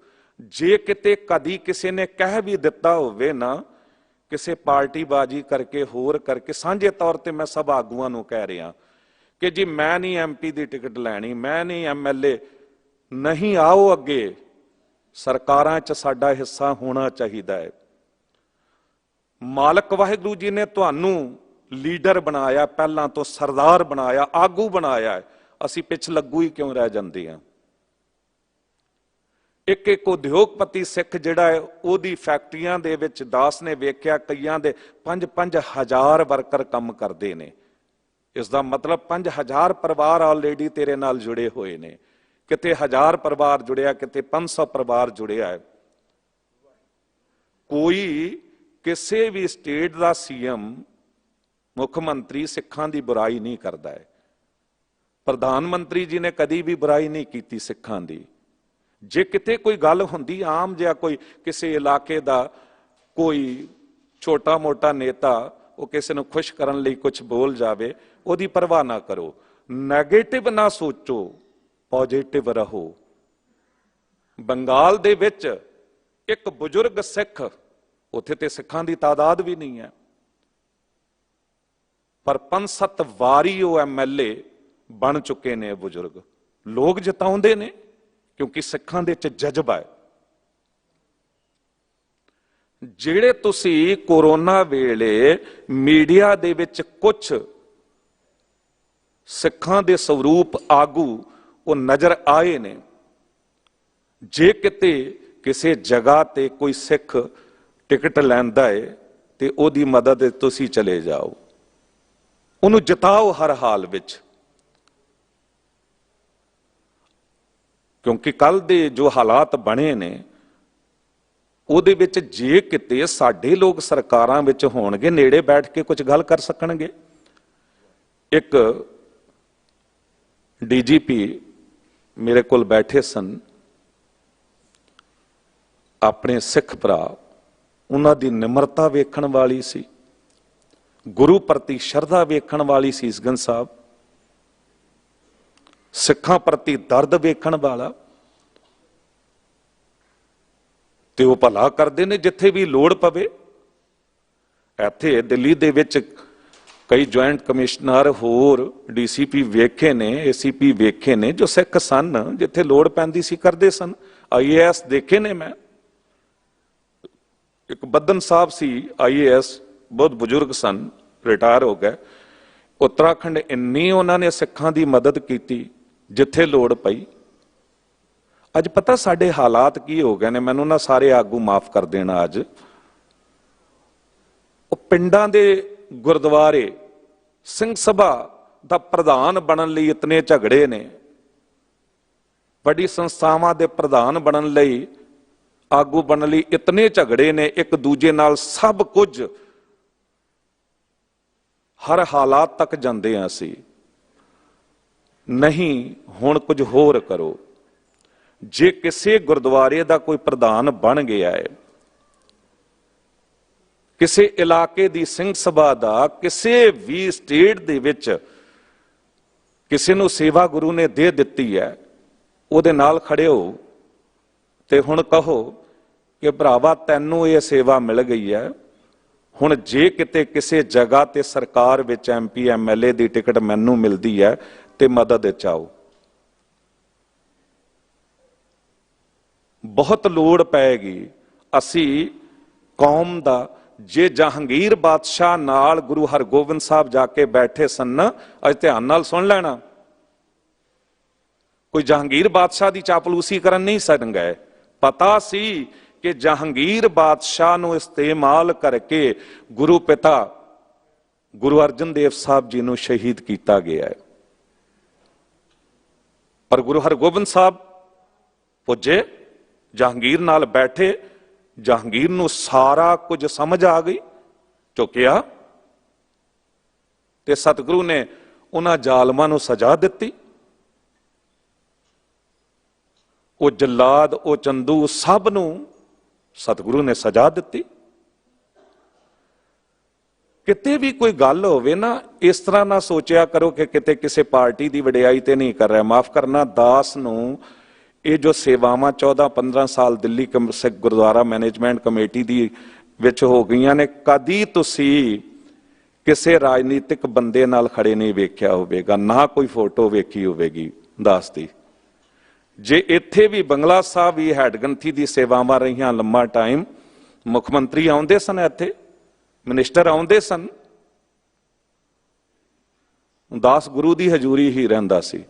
ਜੇ ਕਿਤੇ ਕਦੀ ਕਿਸੇ ਨੇ ਕਹਿ ਵੀ ਦਿੱਤਾ ਹੋਵੇ ਨਾ, ਕਿਸੇ ਪਾਰਟੀਬਾਜ਼ੀ ਕਰਕੇ, ਹੋਰ ਕਰਕੇ, ਸਾਂਝੇ ਤੌਰ ਤੇ ਮੈਂ ਸਭ ਆਗੂਆਂ ਨੂੰ ਕਹਿ ਰਿਹਾ ਕਿ ਜੀ ਮੈਂ ਨਹੀਂ MP ਦੀ ਟਿਕਟ ਲੈਣੀ, ਮੈਂ ਨਹੀਂ MLA, ਨਹੀਂ, ਆਓ ਅੱਗੇ। ਸਰਕਾਰਾਂ 'ਚ ਸਾਡਾ ਹਿੱਸਾ ਹੋਣਾ ਚਾਹੀਦਾ ਹੈ। ਮਾਲਕ ਵਾਹਿਗੁਰੂ ਜੀ ਨੇ ਤੁਹਾਨੂੰ ਲੀਡਰ ਬਣਾਇਆ, ਪਹਿਲਾਂ ਤੋਂ ਸਰਦਾਰ ਬਣਾਇਆ, ਆਗੂ ਬਣਾਇਆ, ਅਸੀਂ ਪਿੱਛ ਲੱਗੂ ਹੀ ਕਿਉਂ ਰਹਿ ਜਾਂਦੇ ਹਾਂ? ਇੱਕ ਉਦਯੋਗਪਤੀ ਸਿੱਖ ਜਿਹੜਾ ਹੈ, ਉਹਦੀ ਫੈਕਟਰੀਆਂ ਦੇ ਵਿੱਚ ਦਾਸ ਨੇ ਵੇਖਿਆ ਕਈਆਂ ਦੇ 5-5 ਹਜ਼ਾਰ ਵਰਕਰ ਕੰਮ ਕਰਦੇ ਨੇ। ਇਸ ਦਾ ਮਤਲਬ 5 ਹਜ਼ਾਰ ਪਰਿਵਾਰ ਆਲਰੇਡੀ ਤੇਰੇ ਨਾਲ ਜੁੜੇ ਹੋਏ ਨੇ। ਕਿਤੇ 1000 ਪਰਿਵਾਰ ਜੁੜਿਆ, ਕਿਤੇ 500 ਪਰਿਵਾਰ ਜੁੜਿਆ ਹੈ। ਕੋਈ ਕਿਸੇ ਵੀ ਸਟੇਟ ਦਾ CM, ਮੁੱਖ ਮੰਤਰੀ ਸਿੱਖਾਂ ਦੀ ਬੁਰਾਈ ਨਹੀਂ ਕਰਦਾ ਹੈ। ਪ੍ਰਧਾਨ ਮੰਤਰੀ ਜੀ ਨੇ ਕਦੀ ਵੀ ਬੁਰਾਈ ਨਹੀਂ ਕੀਤੀ ਸਿੱਖਾਂ ਦੀ। ਜੇ ਕਿਤੇ ਕੋਈ ਗੱਲ ਹੁੰਦੀ ਆਮ ਜਿਹਾ, ਕੋਈ ਕਿਸੇ ਇਲਾਕੇ ਦਾ ਕੋਈ ਛੋਟਾ ਮੋਟਾ ਨੇਤਾ ਉਹ ਕਿਸੇ ਨੂੰ ਖੁਸ਼ ਕਰਨ ਲਈ ਕੁਝ ਬੋਲ ਜਾਵੇ, ਉਹਦੀ ਪਰਵਾਹ ਨਾ ਕਰੋ, ਨੈਗੇਟਿਵ ਨਾ ਸੋਚੋ, ਪੋਜ਼ਿਟਿਵ ਰਹੋ। ਬੰਗਾਲ ਦੇ ਵਿੱਚ ਇੱਕ ਬਜ਼ੁਰਗ ਸਿੱਖ, ਉੱਥੇ ਤੇ ਸਿੱਖਾਂ ਦੀ ਤਾਦਾਦ ਵੀ ਨਹੀਂ ਹੈ, ਪਰ 5-7 ਵਾਰੀ ਉਹ MLA ਬਣ ਚੁੱਕੇ ਨੇ। ਬਜ਼ੁਰਗ ਲੋਕ ਜਿਤਾਉਂਦੇ ਨੇ ਕਿਉਂਕਿ ਸਿੱਖਾਂ ਦੇ ਵਿੱਚ ਜਜ਼ਬਾ ਹੈ। ਜਿਹੜੇ ਤੁਸੀਂ ਕੋਰੋਨਾ ਵੇਲੇ ਮੀਡੀਆ ਦੇ ਵਿੱਚ ਕੁਝ ਸਿੱਖਾਂ ਦੇ ਸਰੂਪ ਆਗੂ ਉਹ ਨਜ਼ਰ ਆਏ ਨੇ, ਜੇ ਕਿਤੇ ਕਿਸੇ ਜਗ੍ਹਾ ਤੇ ਕੋਈ ਸਿੱਖ ਟਿਕਟ ਲੈਂਦਾ ਹੈ ਤੇ ਉਹਦੀ ਮਦਦ ਤੁਸੀਂ ਚਲੇ ਜਾਓ, ਉਹਨੂੰ ਜਿਤਾਓ ਹਰ ਹਾਲ ਵਿੱਚ। ਕਿਉਂਕਿ ਕੱਲ ਦੇ ਜੋ ਹਾਲਾਤ ਬਣੇ ਨੇ ਉਹਦੇ ਵਿੱਚ ਜੇ ਕਿਤੇ ਸਾਡੇ ਲੋਕ ਸਰਕਾਰਾਂ ਵਿੱਚ ਹੋਣਗੇ, ਨੇੜੇ ਬੈਠ ਕੇ ਕੁਝ ਗੱਲ ਕਰ ਸਕਣਗੇ। ਇੱਕ ਡੀਜੀਪੀ ਮੇਰੇ ਕੋਲ ਬੈਠੇ ਸਨ, ਆਪਣੇ ਸਿੱਖ ਭਰਾ, ਉਹਨਾਂ ਦੀ ਨਿਮਰਤਾ ਵੇਖਣ ਵਾਲੀ ਸੀ, ਗੁਰੂ ਪ੍ਰਤੀ ਸ਼ਰਧਾ ਵੇਖਣ ਵਾਲੀ ਸੀ ਸੀਸਗੰਜ ਸਾਹਿਬ, ਸਿੱਖਾਂ ਪ੍ਰਤੀ ਦਰਦ ਵੇਖਣ ਵਾਲਾ, ਤੇ ਉਹ ਭਲਾ ਕਰਦੇ ਨੇ ਜਿੱਥੇ ਵੀ ਲੋੜ ਪਵੇ। ਇੱਥੇ ਦਿੱਲੀ ਦੇ ਵਿੱਚ ਕਈ ਜੁਆਇੰਟ ਕਮਿਸ਼ਨਰ, ਹੋਰ ਡੀਸੀਪੀ ਵੇਖੇ ਨੇ, ਏਸੀਪੀ ਵੇਖੇ ਨੇ ਜੋ ਸਿੱਖ ਸਨ, ਜਿੱਥੇ ਲੋੜ ਪੈਂਦੀ ਸੀ ਕਰਦੇ ਸਨ। ਆਈਏਐਸ ਦੇਖੇ ਨੇ ਮੈਂ, ਇੱਕ ਬੱਦਨ ਸਾਹਿਬ ਸੀ ਆਈਏਐਸ, ਬਹੁਤ ਬਜ਼ੁਰਗ ਸਨ, ਰਿਟਾਇਰ ਹੋ ਗਏ। ਉੱਤਰਾਖੰਡ ਇੰਨੀ ਉਹਨਾਂ ਨੇ ਸਿੱਖਾਂ ਦੀ ਮਦਦ ਕੀਤੀ ਜਿੱਥੇ ਲੋੜ ਪਈ। ਅੱਜ ਪਤਾ ਸਾਡੇ ਹਾਲਾਤ ਕੀ ਹੋ ਗਏ ਨੇ, ਮੈਨੂੰ ਨਾ ਸਾਰੇ ਆਗੂ ਮਾਫ ਕਰ ਦੇਣਾ, ਅੱਜ ਉਹ ਪਿੰਡਾਂ ਦੇ ਗੁਰਦੁਆਰੇ ਸਿੰਘ ਸਭਾ ਦਾ ਪ੍ਰਧਾਨ ਬਣਨ ਲਈ ਇਤਨੇ ਝਗੜੇ ਨੇ, ਵੱਡੀ ਸੰਸਥਾਵਾਂ ਦੇ ਪ੍ਰਧਾਨ ਬਣਨ ਲਈ, ਆਗੂ ਬਣਨ ਲਈ ਇਤਨੇ ਝਗੜੇ ਨੇ ਇੱਕ ਦੂਜੇ ਨਾਲ, ਸਭ ਕੁਝ ਹਰ ਹਾਲਾਤ ਤੱਕ ਜਾਂਦੇ ਆ ਅਸੀਂ। ਨਹੀਂ, ਹੁਣ ਕੁਝ ਹੋਰ ਕਰੋ। ਜੇ ਕਿਸੇ ਗੁਰਦੁਆਰੇ ਦਾ ਕੋਈ ਪ੍ਰਧਾਨ ਬਣ ਗਿਆ ਹੈ, ਕਿਸੇ ਇਲਾਕੇ ਦੀ ਸਿੰਘ ਸਭਾ ਦਾ, ਕਿਸੇ ਵੀ ਸਟੇਟ ਦੇ ਵਿੱਚ ਕਿਸੇ ਨੂੰ ਸੇਵਾ ਗੁਰੂ ਨੇ ਦੇ ਦਿੱਤੀ ਹੈ, ਉਹਦੇ ਨਾਲ ਖੜੇ ਹੋ ਤੇ ਹੁਣ ਕਹੋ ਕਿ ਭਰਾਵਾ ਤੈਨੂੰ ਇਹ ਸੇਵਾ ਮਿਲ ਗਈ ਹੈ, ਹੁਣ ਜੇ ਕਿਤੇ ਕਿਸੇ ਜਗ੍ਹਾ ਤੇ ਸਰਕਾਰ ਵਿੱਚ ਐਮਪੀ ਐਮਐਲਏ ਦੀ ਟਿਕਟ ਮੈਨੂੰ ਮਿਲਦੀ ਹੈ ਤੇ ਮਦਦ ਚਾਹੋ। ਬਹੁਤ ਲੋੜ ਪਏਗੀ। ਅਸੀਂ ਕੌਮ ਦਾ, ਜੇ ਜਹਾਂਗੀਰ ਬਾਦਸ਼ਾਹ ਨਾਲ ਗੁਰੂ ਹਰਗੋਬਿੰਦ ਸਾਹਿਬ ਜਾ ਕੇ ਬੈਠੇ ਸਨ, ਅੱਜ ਧਿਆਨ ਨਾਲ ਸੁਣ ਲੈਣਾ, ਕੋਈ ਜਹਾਂਗੀਰ ਬਾਦਸ਼ਾਹ ਦੀ ਚਾਪਲੂਸੀ ਕਰਨ ਨਹੀਂ ਸਨ ਗਏ। ਪਤਾ ਸੀ ਕਿ ਜਹਾਂਗੀਰ ਬਾਦਸ਼ਾਹ ਨੂੰ ਇਸਤੇਮਾਲ ਕਰਕੇ ਗੁਰੂ ਪਿਤਾ ਗੁਰੂ ਅਰਜਨ ਦੇਵ ਸਾਹਿਬ ਜੀ ਨੂੰ ਸ਼ਹੀਦ ਕੀਤਾ ਗਿਆ ਹੈ। ਪਰ ਗੁਰੂ ਹਰਗੋਬਿੰਦ ਸਾਹਿਬ ਪੁੱਜੇ, ਜਹਾਂਗੀਰ ਨਾਲ ਬੈਠੇ, ਜਹਾਂਗੀਰ ਨੂੰ ਸਾਰਾ ਕੁਝ ਸਮਝ ਆ ਗਈ, ਝੁਕਿਆ ਤੇ ਸਤਿਗੁਰੂ ਨੇ ਉਹਨਾਂ ਜ਼ਾਲਮਾਂ ਨੂੰ ਸਜ਼ਾ ਦਿੱਤੀ। ਉਹ ਜਲਾਦ, ਉਹ ਚੰਦੂ, ਸਭ ਨੂੰ ਸਤਿਗੁਰੂ ਨੇ ਸਜ਼ਾ ਦਿੱਤੀ। ਕਿਤੇ ਵੀ ਕੋਈ ਗੱਲ ਹੋਵੇ ਨਾ, ਇਸ ਤਰ੍ਹਾਂ ਨਾ ਸੋਚਿਆ ਕਰੋ ਕਿ ਕਿਤੇ ਕਿਸੇ ਪਾਰਟੀ ਦੀ ਵਡਿਆਈ ਤੇ ਨਹੀਂ ਕਰ ਰਿਹਾ। ਮਾਫ ਕਰਨਾ, ਦਾਸ ਨੂੰ ਇਹ ਜੋ ਸੇਵਾਵਾਂ 14-15 ਸਾਲ ਦਿੱਲੀ ਸਿੱਖ ਗੁਰਦੁਆਰਾ ਮੈਨੇਜਮੈਂਟ ਕਮੇਟੀ ਦੀ ਵਿੱਚ ਹੋ ਗਈਆਂ ਨੇ, ਕਦੀ ਤੁਸੀਂ ਕਿਸੇ ਰਾਜਨੀਤਿਕ ਬੰਦੇ ਨਾਲ ਖੜੇ ਨਹੀਂ ਵੇਖਿਆ ਹੋਵੇਗਾ, ਨਾ ਕੋਈ ਫੋਟੋ ਵੇਖੀ ਹੋਵੇਗੀ ਦਾਸ ਦੀ। ਜੇ ਇੱਥੇ ਵੀ ਬੰਗਲਾ ਸਾਹਿਬ ਵੀ ਹੈਡਗੰਥੀ ਦੀ ਸੇਵਾਵਾਂ ਰਹੀਆਂ ਲੰਮਾ ਟਾਈਮ, ਮੁੱਖ ਮੰਤਰੀ ਆਉਂਦੇ ਸਨ, ਇੱਥੇ ਮਿਨਿਸਟਰ ਆਉਂਦੇ ਸਨ, ਦਾਸ ਗੁਰੂ ਦੀ ਹਜ਼ੂਰੀ ਹੀ ਰਹਿੰਦਾ ਸੀ।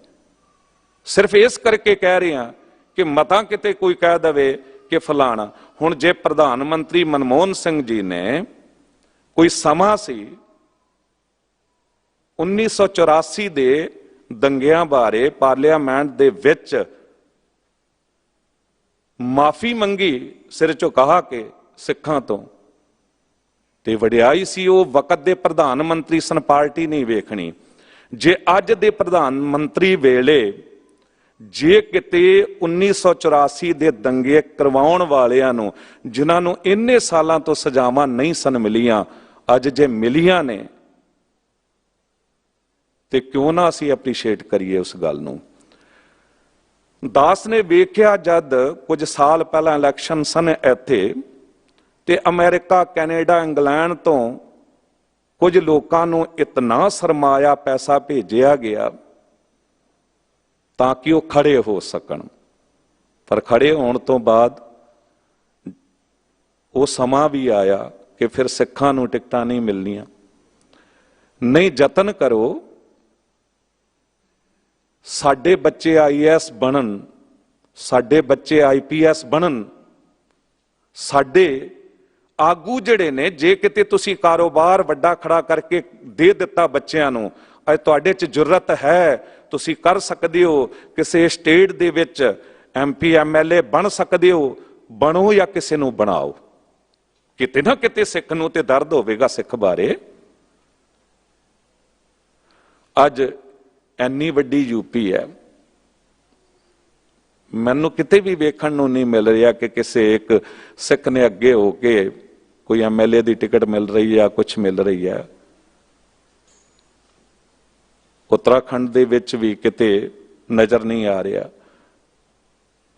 ਸਿਰਫ ਇਸ ਕਰਕੇ ਕਹਿ ਰਹੇ ਹਾਂ ਕਿ ਮਤਾਂ ਕਿਤੇ ਕੋਈ ਕਹਿ ਦਵੇ ਕਿ ਫਲਾਣਾ। ਹੁਣ ਜੇ ਪ੍ਰਧਾਨ ਮੰਤਰੀ ਮਨਮੋਹਨ ਸਿੰਘ ਜੀ ਨੇ, ਕੋਈ ਸਮਾਂ ਸੀ 1984 ਦੇ ਦੰਗਿਆਂ ਬਾਰੇ ਪਾਰਲੀਮੈਂਟ ਦੇ ਵਿੱਚ ਮਾਫੀ ਮੰਗੀ, ਸਿਰ ਝੁਕਾ ਕੇ ਸਿੱਖਾਂ ਤੋਂ, ਤੇ ਵਡਿਆਈ ਸੀ। ਉਹ ਵਕਤ ਦੇ ਪ੍ਰਧਾਨ ਮੰਤਰੀ ਸਨ, ਪਾਰਟੀ ਨਹੀਂ ਵੇਖਣੀ। ਜੇ ਅੱਜ ਦੇ ਪ੍ਰਧਾਨ ਮੰਤਰੀ ਵੇਲੇ ਜੇ ਕਿਤੇ 1984 ਦੇ ਦੰਗੇ ਕਰਵਾਉਣ ਵਾਲਿਆਂ ਨੂੰ, ਜਿਨ੍ਹਾਂ ਨੂੰ ਇੰਨੇ ਸਾਲਾਂ ਤੋਂ ਸਜ਼ਾਵਾਂ ਨਹੀਂ ਸਨ ਮਿਲੀਆਂ, ਅੱਜ ਜੇ ਮਿਲੀਆਂ ਨੇ, ਤੇ ਕਿਉਂ ਨਾ ਅਸੀਂ ਐਪਰੀਸ਼ੀਏਟ ਕਰੀਏ ਉਸ ਗੱਲ ਨੂੰ। ਦਾਸ ਨੇ ਵੇਖਿਆ ਜਦ ਕੁਝ ਸਾਲ ਪਹਿਲਾਂ ਇਲੈਕਸ਼ਨ ਸਨ ਇੱਥੇ, ਤੇ ਅਮਰੀਕਾ, ਕੈਨੇਡਾ, ਇੰਗਲੈਂਡ ਤੋਂ ਕੁਝ ਲੋਕਾਂ ਨੂੰ ਇਤਨਾ ਸਰਮਾਇਆ ਪੈਸਾ ਭੇਜਿਆ ਗਿਆ ਤਾਂ ਕਿ ਉਹ ਖੜੇ ਹੋ ਸਕਣ। ਪਰ ਖੜੇ ਹੋਣ ਤੋਂ ਬਾਅਦ ਉਹ ਸਮਾਂ ਵੀ ਆਇਆ ਕਿ ਫਿਰ ਸਿੱਖਾਂ ਨੂੰ ਟਿਕਟਾਂ ਨਹੀਂ ਮਿਲਣੀਆਂ। ਨਹੀਂ, ਯਤਨ ਕਰੋ, ਸਾਡੇ ਬੱਚੇ ਆਈਏਐਸ ਬਣਨ, ਸਾਡੇ ਬੱਚੇ ਆਈਪੀਐਸ ਬਣਨ, ਸਾਡੇ ਆਗੂ ਜਿਹੜੇ ਨੇ, ਜੇ ਕਿਤੇ ਤੁਸੀਂ ਕਾਰੋਬਾਰ ਵੱਡਾ ਖੜਾ ਕਰਕੇ ਦੇ ਦਿੱਤਾ ਬੱਚਿਆਂ ਨੂੰ, ਅੱਜ ਤੁਹਾਡੇ 'ਚ ਜੁਰਤ ਹੈ, ਤੁਸੀਂ ਕਰ ਸਕਦੇ ਹੋ ਕਿਸੇ ਸਟੇਟ ਦੇ ਵਿੱਚ MP MLA बन सकते हो, बनो या किसी नूं बनाओ। किते ना किते सिख नूं ते दर्द होवेगा सिख बारे। अज इन्नी वड्डी यूपी है, मैनू किते भी वेखण नूं नहीं मिल रहा कि किसी एक सिख ने अगे हो के कोई MLA की टिकट मिल रही है, कुछ मिल रही है। उत्तराखंड दे विच भी किते नज़र नहीं आ रहा।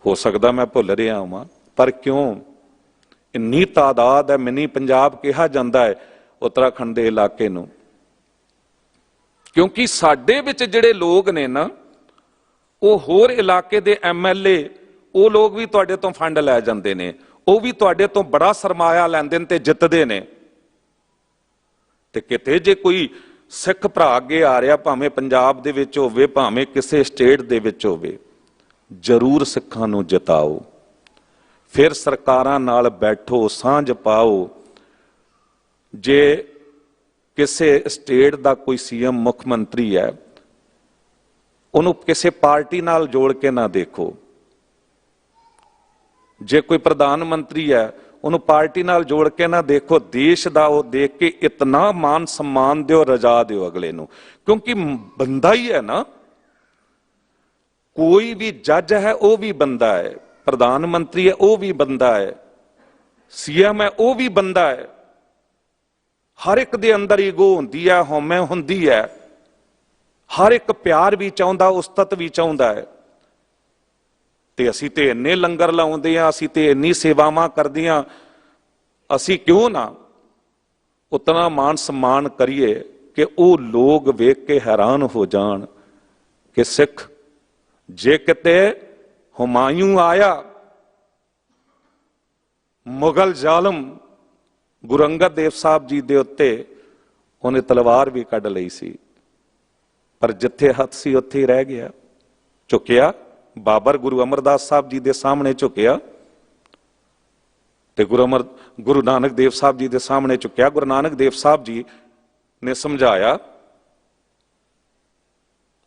हो सकता मैं भुल रहा हां, पर क्यों इन्नी तादाद है। मिनी पंजाब कहा जाता है उत्तराखंड के इलाके नूं, क्योंकि साडे विच जिहड़े लोग ने ना, वो होर इलाके दे MLA वो लोग भी तुहाडे तो फंड लै जांदे ने, वो भी तुहाडे तो बड़ा सरमाया लैंदे ने ते जितदे ने। ते किते जे कोई सिख भरा अगे आ रहा, भावें पंजाब दे विच होवे, भावें किसी स्टेट दे विच होवे, जरूर सिखां नूं जिताओ। फिर सरकारां नाल बैठो, सांझ पाओ। जे किसी स्टेट का कोई CM मुख मंत्री है, उन्होंने किसी पार्टी नाल जोड़ के ना देखो। जे कोई प्रधानमंत्री है, उन्होंने पार्टी नाल जोड़ के ना देखो। देश का वो देख के इतना मान सम्मान दो, रजा दो अगले नूं, क्योंकि बंदा ही है ना। कोई भी जज है वो भी बंदा है, प्रधानमंत्री है वो भी बंदा है, CM है वो भी बंदा है। हर एक दे अंदर ईगो हुंदी है, हौमे हुंदी है। हर एक प्यार भी चाहुंदा, उस्तत भी चाहुंदा है। ते असीं ते इन्ने लंगर लाउंदे आ, असीं ते इन्नी सेवावां करदे आ, असीं क्यों ना उतना मान सम्मान करिए कि वो लोग वेख के हैरान हो जान कि सिख जे किते हुमायूं आया, मुगल जालम गुरु अंगद देव साहब जी दे उत्ते उन्हें तलवार भी कढ लई सी, पर जिथे हथ सी उत्थे ही रह गया। झुकिया बाबर गुरु अमरदास साहब जी दे सामने झुकिया, ते गुरु नानक देव साहब जी दे सामने झुकिया। गुरु नानक देव साहब जी ने समझाया,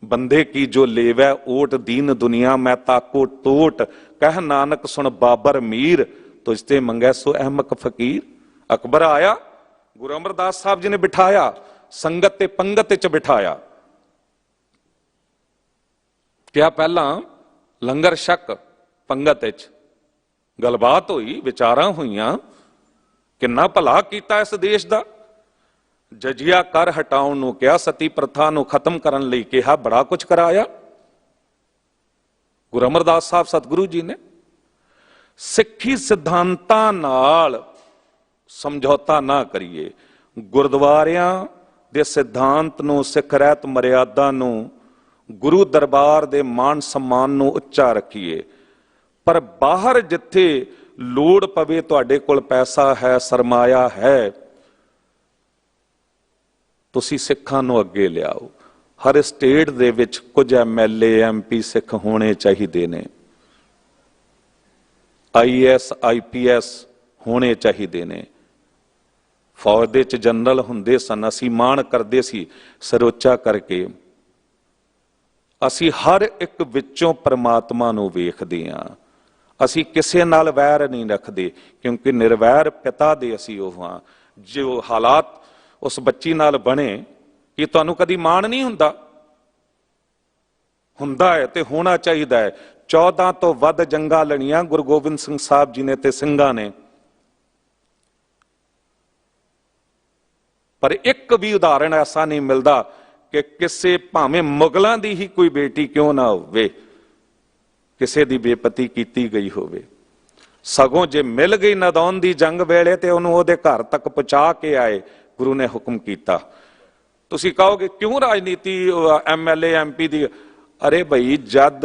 बंदे की जो लेवै ओट दीन दुनिया मैं ताको टोट, कह नानक सुन बाबर मीर, तुझते मंगै सो अहमक फकीर। अकबर आया, गुरु अमरदास साहब जी ने बिठाया, संगत ते पंगत च बिठाया। क्या पहला लंगर छक पंगत च गलबात हुई, विचारां हुईयां, किन्ना भला कीता इस देश दा। जजिया कर हटाउण नूं कहा, सती प्रथा नूं खत्म करन लई कहा, बड़ा कुछ कराया गुरु अमरदास साहब सतगुरु जी ने। सिੱਖੀ सिद्धांतां नाल समझौता ना करिए। गुरुद्वारियां दे सिद्धांत नूं, सिख रहत मर्यादा नूं, गुरु दरबार दे मान सम्मान नूं उच्चा रखिए। पर बाहर जिथे लोड़ पवे, तुहाडे कोल पैसा है, सरमाया है, तुसी सिखां नूं अगे लियाओ। हर स्टेट दे विच कुछ MLA MP सिख होने चाहिए ने, IAS IPS होने चाहिए ने। फौज दे च जनरल हुंदे सन, असी माण करदे सी सरोचा करके। असी हर एक विचों परमात्मा नूं वेखदे हां। असी किसे नाल वैर नहीं रखदे, क्योंकि निर्वैर पिता दे असी ओह हां। जो हालात उस बच्ची नाल बने, कि तुहानूं कदी माण नहीं हुंदा? हुंदा है ते होना चाहिए है। 14 तो वध जंगां लड़ियां गुरु गोबिंद सिंह साहब जी ने ते ਸਿੰਘਾਂ ने, पर एक भी उदाहरण ऐसा नहीं मिलता कि किसी भावें मुगलों की ही कोई बेटी क्यों ना होवे, किसी की बेपती की गई होवे। सगों जे मिल गई नदौन की जंग वेले ते उन्होंने उहदे घर तक पहुंचा के आए, गुरु ने हुक्म किया। तुसीं कहोगे क्यों राजनीति MLA MP की? अरे भाई, जद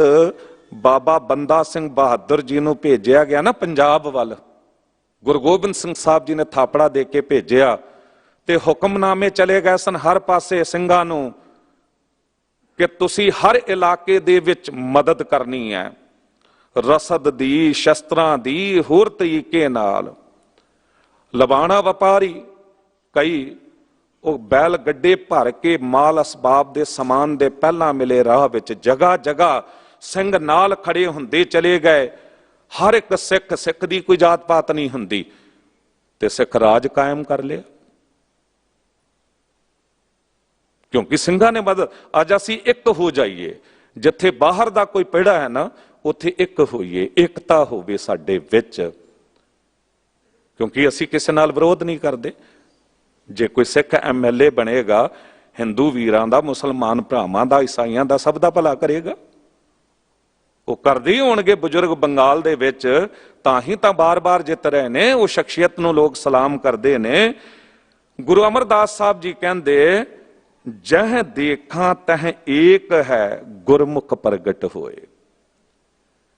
बाबा बंदा सिंह बहादुर जी नूं भेजिया गया ना पंजाब वाल, गुरु गोबिंद सिंह साहब जी ने थापड़ा दे के भेजिया, ते हुक्मनामे चले गए सन हर पासे ਸਿੰਘਾਂ नूं कि तुसीं हर इलाके दे विच मदद करनी है, रसद दी, शस्त्रां दी, होर तरीके नाल। लबाना वपारी कई ਉਹ बैल गड्ढे भर के माल असबाब के समान के पहला मिले राह विच जगह जगह ਸਿੰਘ ਨਾਲ ਖੜੇ ਹੁੰਦੇ ਚਲੇ ਗਏ। ਹਰ ਇੱਕ ਸਿੱਖ ਦੀ ਕੋਈ ਜਾਤ ਪਾਤ ਨਹੀਂ ਹੁੰਦੀ, ਤੇ ਸਿੱਖ ਰਾਜ ਕਾਇਮ ਕਰ ਲਿਆ। ਕਿਉਂਕਿ ਸਿੰਘਾਂ ਨੇ ਮਦਦ। ਅੱਜ ਅਸੀਂ ਇੱਕ ਹੋ ਜਾਈਏ, ਜਿੱਥੇ ਬਾਹਰ ਦਾ ਕੋਈ ਪਿੜਾ ਹੈ ਨਾ, ਉੱਥੇ ਇੱਕ ਹੋਈਏ, ਏਕਤਾ ਹੋਵੇ ਸਾਡੇ ਵਿੱਚ, ਕਿਉਂਕਿ ਅਸੀਂ ਕਿਸੇ ਨਾਲ ਵਿਰੋਧ ਨਹੀਂ ਕਰਦੇ। ਜੇ ਕੋਈ ਸਿੱਖ MLA ਬਣੇਗਾ, ਹਿੰਦੂ ਵੀਰਾਂ ਦਾ, ਮੁਸਲਮਾਨ ਭਰਾਵਾਂ ਦਾ, ਈਸਾਈਆਂ ਦਾ, ਸਭ ਦਾ ਭਲਾ ਕਰੇਗਾ। ਉਹ ਕਰਦੇ ਹੀ ਹੋਣਗੇ। ਬਜ਼ੁਰਗ ਬੰਗਾਲ ਦੇ ਵਿੱਚ ਤਾਂ ਹੀ ਤਾਂ ਬਾਰ-ਬਾਰ ਜਿੱਤ ਰਹੇ ਨੇ, ਉਹ ਸ਼ਖਸੀਅਤ ਨੂੰ ਲੋਕ ਸਲਾਮ ਕਰਦੇ ਨੇ। ਗੁਰੂ ਅਮਰਦਾਸ ਸਾਹਿਬ ਜੀ ਕਹਿੰਦੇ, ਜਹ ਦੇਖਾਂ ਤਹ ਏਕ ਹੈ, ਗੁਰਮੁਖ ਪ੍ਰਗਟ ਹੋਏ।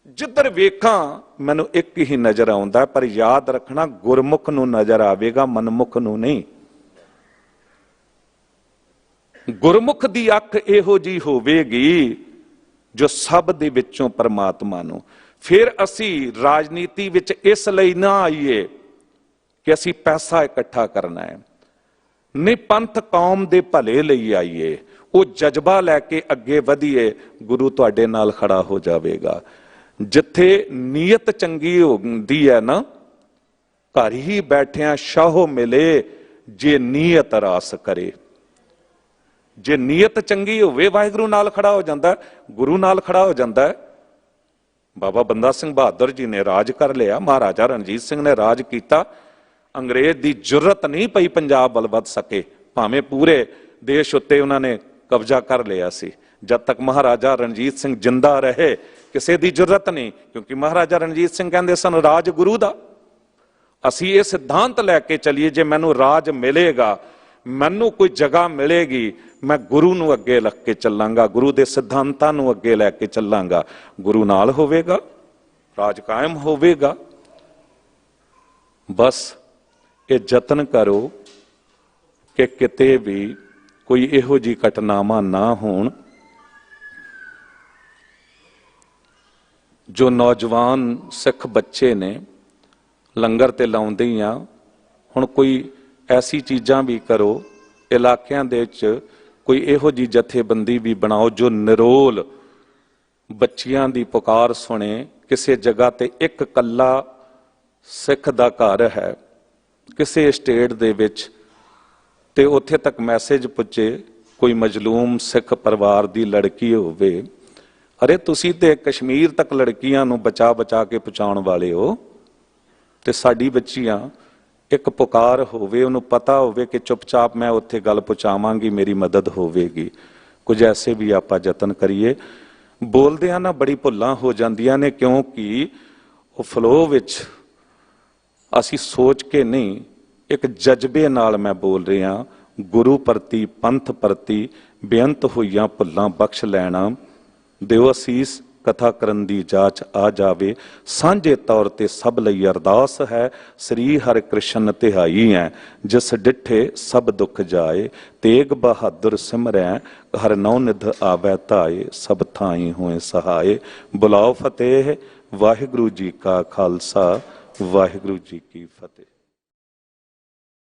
ਜਿੱਧਰ ਵੇਖਾਂ ਮੈਨੂੰ ਇੱਕ ਹੀ ਨਜ਼ਰ ਆਉਂਦਾ, ਪਰ ਯਾਦ ਰੱਖਣਾ ਗੁਰਮੁਖ ਨੂੰ ਨਜ਼ਰ ਆਵੇਗਾ, ਮਨਮੁਖ ਨੂੰ ਨਹੀਂ। ਗੁਰਮੁਖ ਦੀ ਅੱਖ ਇਹੋ ਜੀ ਹੋਵੇਗੀ ਜੋ ਸਭ ਦੇ ਵਿੱਚੋਂ ਪਰਮਾਤਮਾ ਨੂੰ। ਫਿਰ ਅਸੀਂ ਰਾਜਨੀਤੀ ਵਿੱਚ ਇਸ ਲਈ ਨਾ ਆਈਏ ਕਿ ਅਸੀਂ ਪੈਸਾ ਇਕੱਠਾ ਕਰਨਾ ਹੈ, ਨਹੀਂ, ਪੰਥ ਕੌਮ ਦੇ ਭਲੇ ਲਈ ਆਈਏ। ਉਹ ਜਜ਼ਬਾ ਲੈ ਕੇ ਅੱਗੇ ਵਧੀਏ, ਗੁਰੂ ਤੁਹਾਡੇ ਨਾਲ ਖੜਾ ਹੋ ਜਾਵੇਗਾ। ਜਿੱਥੇ ਨੀਅਤ ਚੰਗੀ ਹੁੰਦੀ ਹੈ ਨਾ, ਘਰ ਹੀ ਬੈਠਿਆਂ ਸ਼ਾਹੋ ਮਿਲੇ, ਜੇ ਨੀਅਤ ਰਾਸ ਕਰੇ। ਜੇ ਨੀਅਤ ਚੰਗੀ ਹੋਵੇ, ਵਾਹਿਗੁਰੂ ਨਾਲ ਖੜਾ ਹੋ ਜਾਂਦਾ, ਗੁਰੂ ਨਾਲ ਖੜਾ ਹੋ ਜਾਂਦਾ। ਬਾਬਾ ਬੰਦਾ ਸਿੰਘ ਬਹਾਦਰ ਜੀ ਨੇ ਰਾਜ ਕਰ ਲਿਆ, ਮਹਾਰਾਜਾ ਰਣਜੀਤ ਸਿੰਘ ਨੇ ਰਾਜ ਕੀਤਾ। ਅੰਗਰੇਜ਼ ਦੀ ਜੁਰਤ ਨਹੀਂ ਪਈ ਪੰਜਾਬ ਵੱਲ ਵੱਧ ਸਕੇ, ਭਾਵੇਂ ਪੂਰੇ ਦੇਸ਼ ਉੱਤੇ ਉਹਨਾਂ ਨੇ ਕਬਜ਼ਾ ਕਰ ਲਿਆ ਸੀ। ਜਦ ਤੱਕ ਮਹਾਰਾਜਾ ਰਣਜੀਤ ਸਿੰਘ ਜਿੰਦਾ ਰਹੇ, ਕਿਸੇ ਦੀ ਜੁਰਤ ਨਹੀਂ, ਕਿਉਂਕਿ ਮਹਾਰਾਜਾ ਰਣਜੀਤ ਸਿੰਘ ਕਹਿੰਦੇ ਸਨ ਰਾਜ ਗੁਰੂ ਦਾ। ਅਸੀਂ ਇਹ ਸਿਧਾਂਤ ਲੈ ਕੇ ਚੱਲੀਏ, ਜੇ ਮੈਨੂੰ ਰਾਜ ਮਿਲੇਗਾ, ਮੈਨੂੰ ਕੋਈ ਜਗ੍ਹਾ ਮਿਲੇਗੀ, ਮੈਂ ਗੁਰੂ ਨੂੰ ਅੱਗੇ ਰੱਖ ਕੇ ਚੱਲਾਂਗਾ, ਗੁਰੂ ਦੇ ਸਿਧਾਂਤਾਂ ਨੂੰ ਅੱਗੇ ਲੈ ਕੇ ਚੱਲਾਂਗਾ। ਗੁਰੂ ਨਾਲ ਹੋਵੇਗਾ, ਰਾਜ ਕਾਇਮ ਹੋਵੇਗਾ। ਬਸ ਇਹ ਯਤਨ ਕਰੋ ਕਿ ਕਿਤੇ ਵੀ ਕੋਈ ਇਹੋ ਜਿਹੀ ਘਟਨਾਵਾਂ ਨਾ ਹੋਣ ਜੋ ਨੌਜਵਾਨ ਸਿੱਖ ਬੱਚੇ ਨੇ। ਲੰਗਰ ਤੇ ਲਾਉਂਦੇ ਹੀ ਆ, ਹੁਣ ਕੋਈ ਐਸੀ ਚੀਜ਼ਾਂ ਵੀ ਕਰੋ, ਇਲਾਕਿਆਂ ਦੇ ਵਿੱਚ ਕੋਈ ਇਹੋ ਜਿਹੀ ਜਥੇਬੰਦੀ ਵੀ ਬਣਾਓ ਜੋ ਨਿਰੋਲ ਬੱਚਿਆਂ ਦੀ ਪੁਕਾਰ ਸੁਣੇ। ਕਿਸੇ ਜਗ੍ਹਾ ਤੇ ਇੱਕ ਕੱਲਾ ਸਿੱਖ ਦਾ ਘਰ ਹੈ ਕਿਸੇ ਸਟੇਟ ਦੇ ਵਿੱਚ, ਤੇ ਉੱਥੇ ਤੱਕ ਮੈਸੇਜ ਪੁੱਜੇ, ਕੋਈ ਮਜਲੂਮ ਸਿੱਖ ਪਰਿਵਾਰ ਦੀ ਲੜਕੀ ਹੋਵੇ, ਅਰੇ ਤੁਸੀਂ ਤੇ ਕਸ਼ਮੀਰ ਤੱਕ ਲੜਕੀਆਂ ਨੂੰ ਬਚਾ ਕੇ ਪਹੁੰਚਾਉਣ ਵਾਲੇ ਹੋ, ਤੇ ਸਾਡੀ ਬੱਚੀਆਂ, ਇੱਕ ਪੁਕਾਰ ਹੋਵੇ, ਉਹਨੂੰ ਪਤਾ ਹੋਵੇ ਕਿ ਚੁੱਪਚਾਪ ਮੈਂ ਉੱਥੇ ਗੱਲ ਪਹੁੰਚਾਵਾਂਗੀ, ਮੇਰੀ ਮਦਦ ਹੋਵੇਗੀ। ਕੁਝ ਐਸੇ ਵੀ ਆਪਾਂ ਯਤਨ ਕਰੀਏ। ਬੋਲਦਿਆਂ ਨਾ ਬੜੀ ਭੁੱਲਾਂ ਹੋ ਜਾਂਦੀਆਂ ਨੇ, ਕਿਉਂਕਿ ਉਹ ਫਲੋ ਵਿੱਚ ਅਸੀਂ ਸੋਚ ਕੇ ਨਹੀਂ, ਇੱਕ ਜਜ਼ਬੇ ਨਾਲ ਮੈਂ ਬੋਲ ਰਿਹਾ। ਗੁਰੂ ਪ੍ਰਤੀ, ਪੰਥ ਪ੍ਰਤੀ ਬੇਅੰਤ ਹੋਈਆਂ ਭੁੱਲਾਂ ਬਖਸ਼ ਲੈਣਾ। ਦਿਓ ਅਸੀਸ, ਕਥਾ ਕਰਨ ਦੀ ਜਾਚ ਆ ਜਾਵੇ। ਸਾਂਝੇ ਤੌਰ ਤੇ ਸਭ ਲਈ ਅਰਦਾਸ ਹੈ, ਸ੍ਰੀ ਹਰਿ ਕ੍ਰਿਸ਼ਨ ਤਿਹਾਈ ਹੈ, ਜਿਸ ਡਿਠੇ ਸਭ ਦੁੱਖ ਜਾਏ। ਤੇਗ ਬਹਾਦਰ ਸਿਮਰੈ, ਹਰ ਨੌ ਨਿਧ ਆਵੈ ਧਾਏ, ਸਭ ਥਾਈ ਹੋਏ ਸਹਾਏ। ਬੁਲਾਓ ਫਤਿਹ। ਵਾਹਿਗੁਰੂ ਜੀ ਕਾ ਖਾਲਸਾ, ਵਾਹਿਗੁਰੂ ਜੀ ਕੀ ਫਤਿਹ।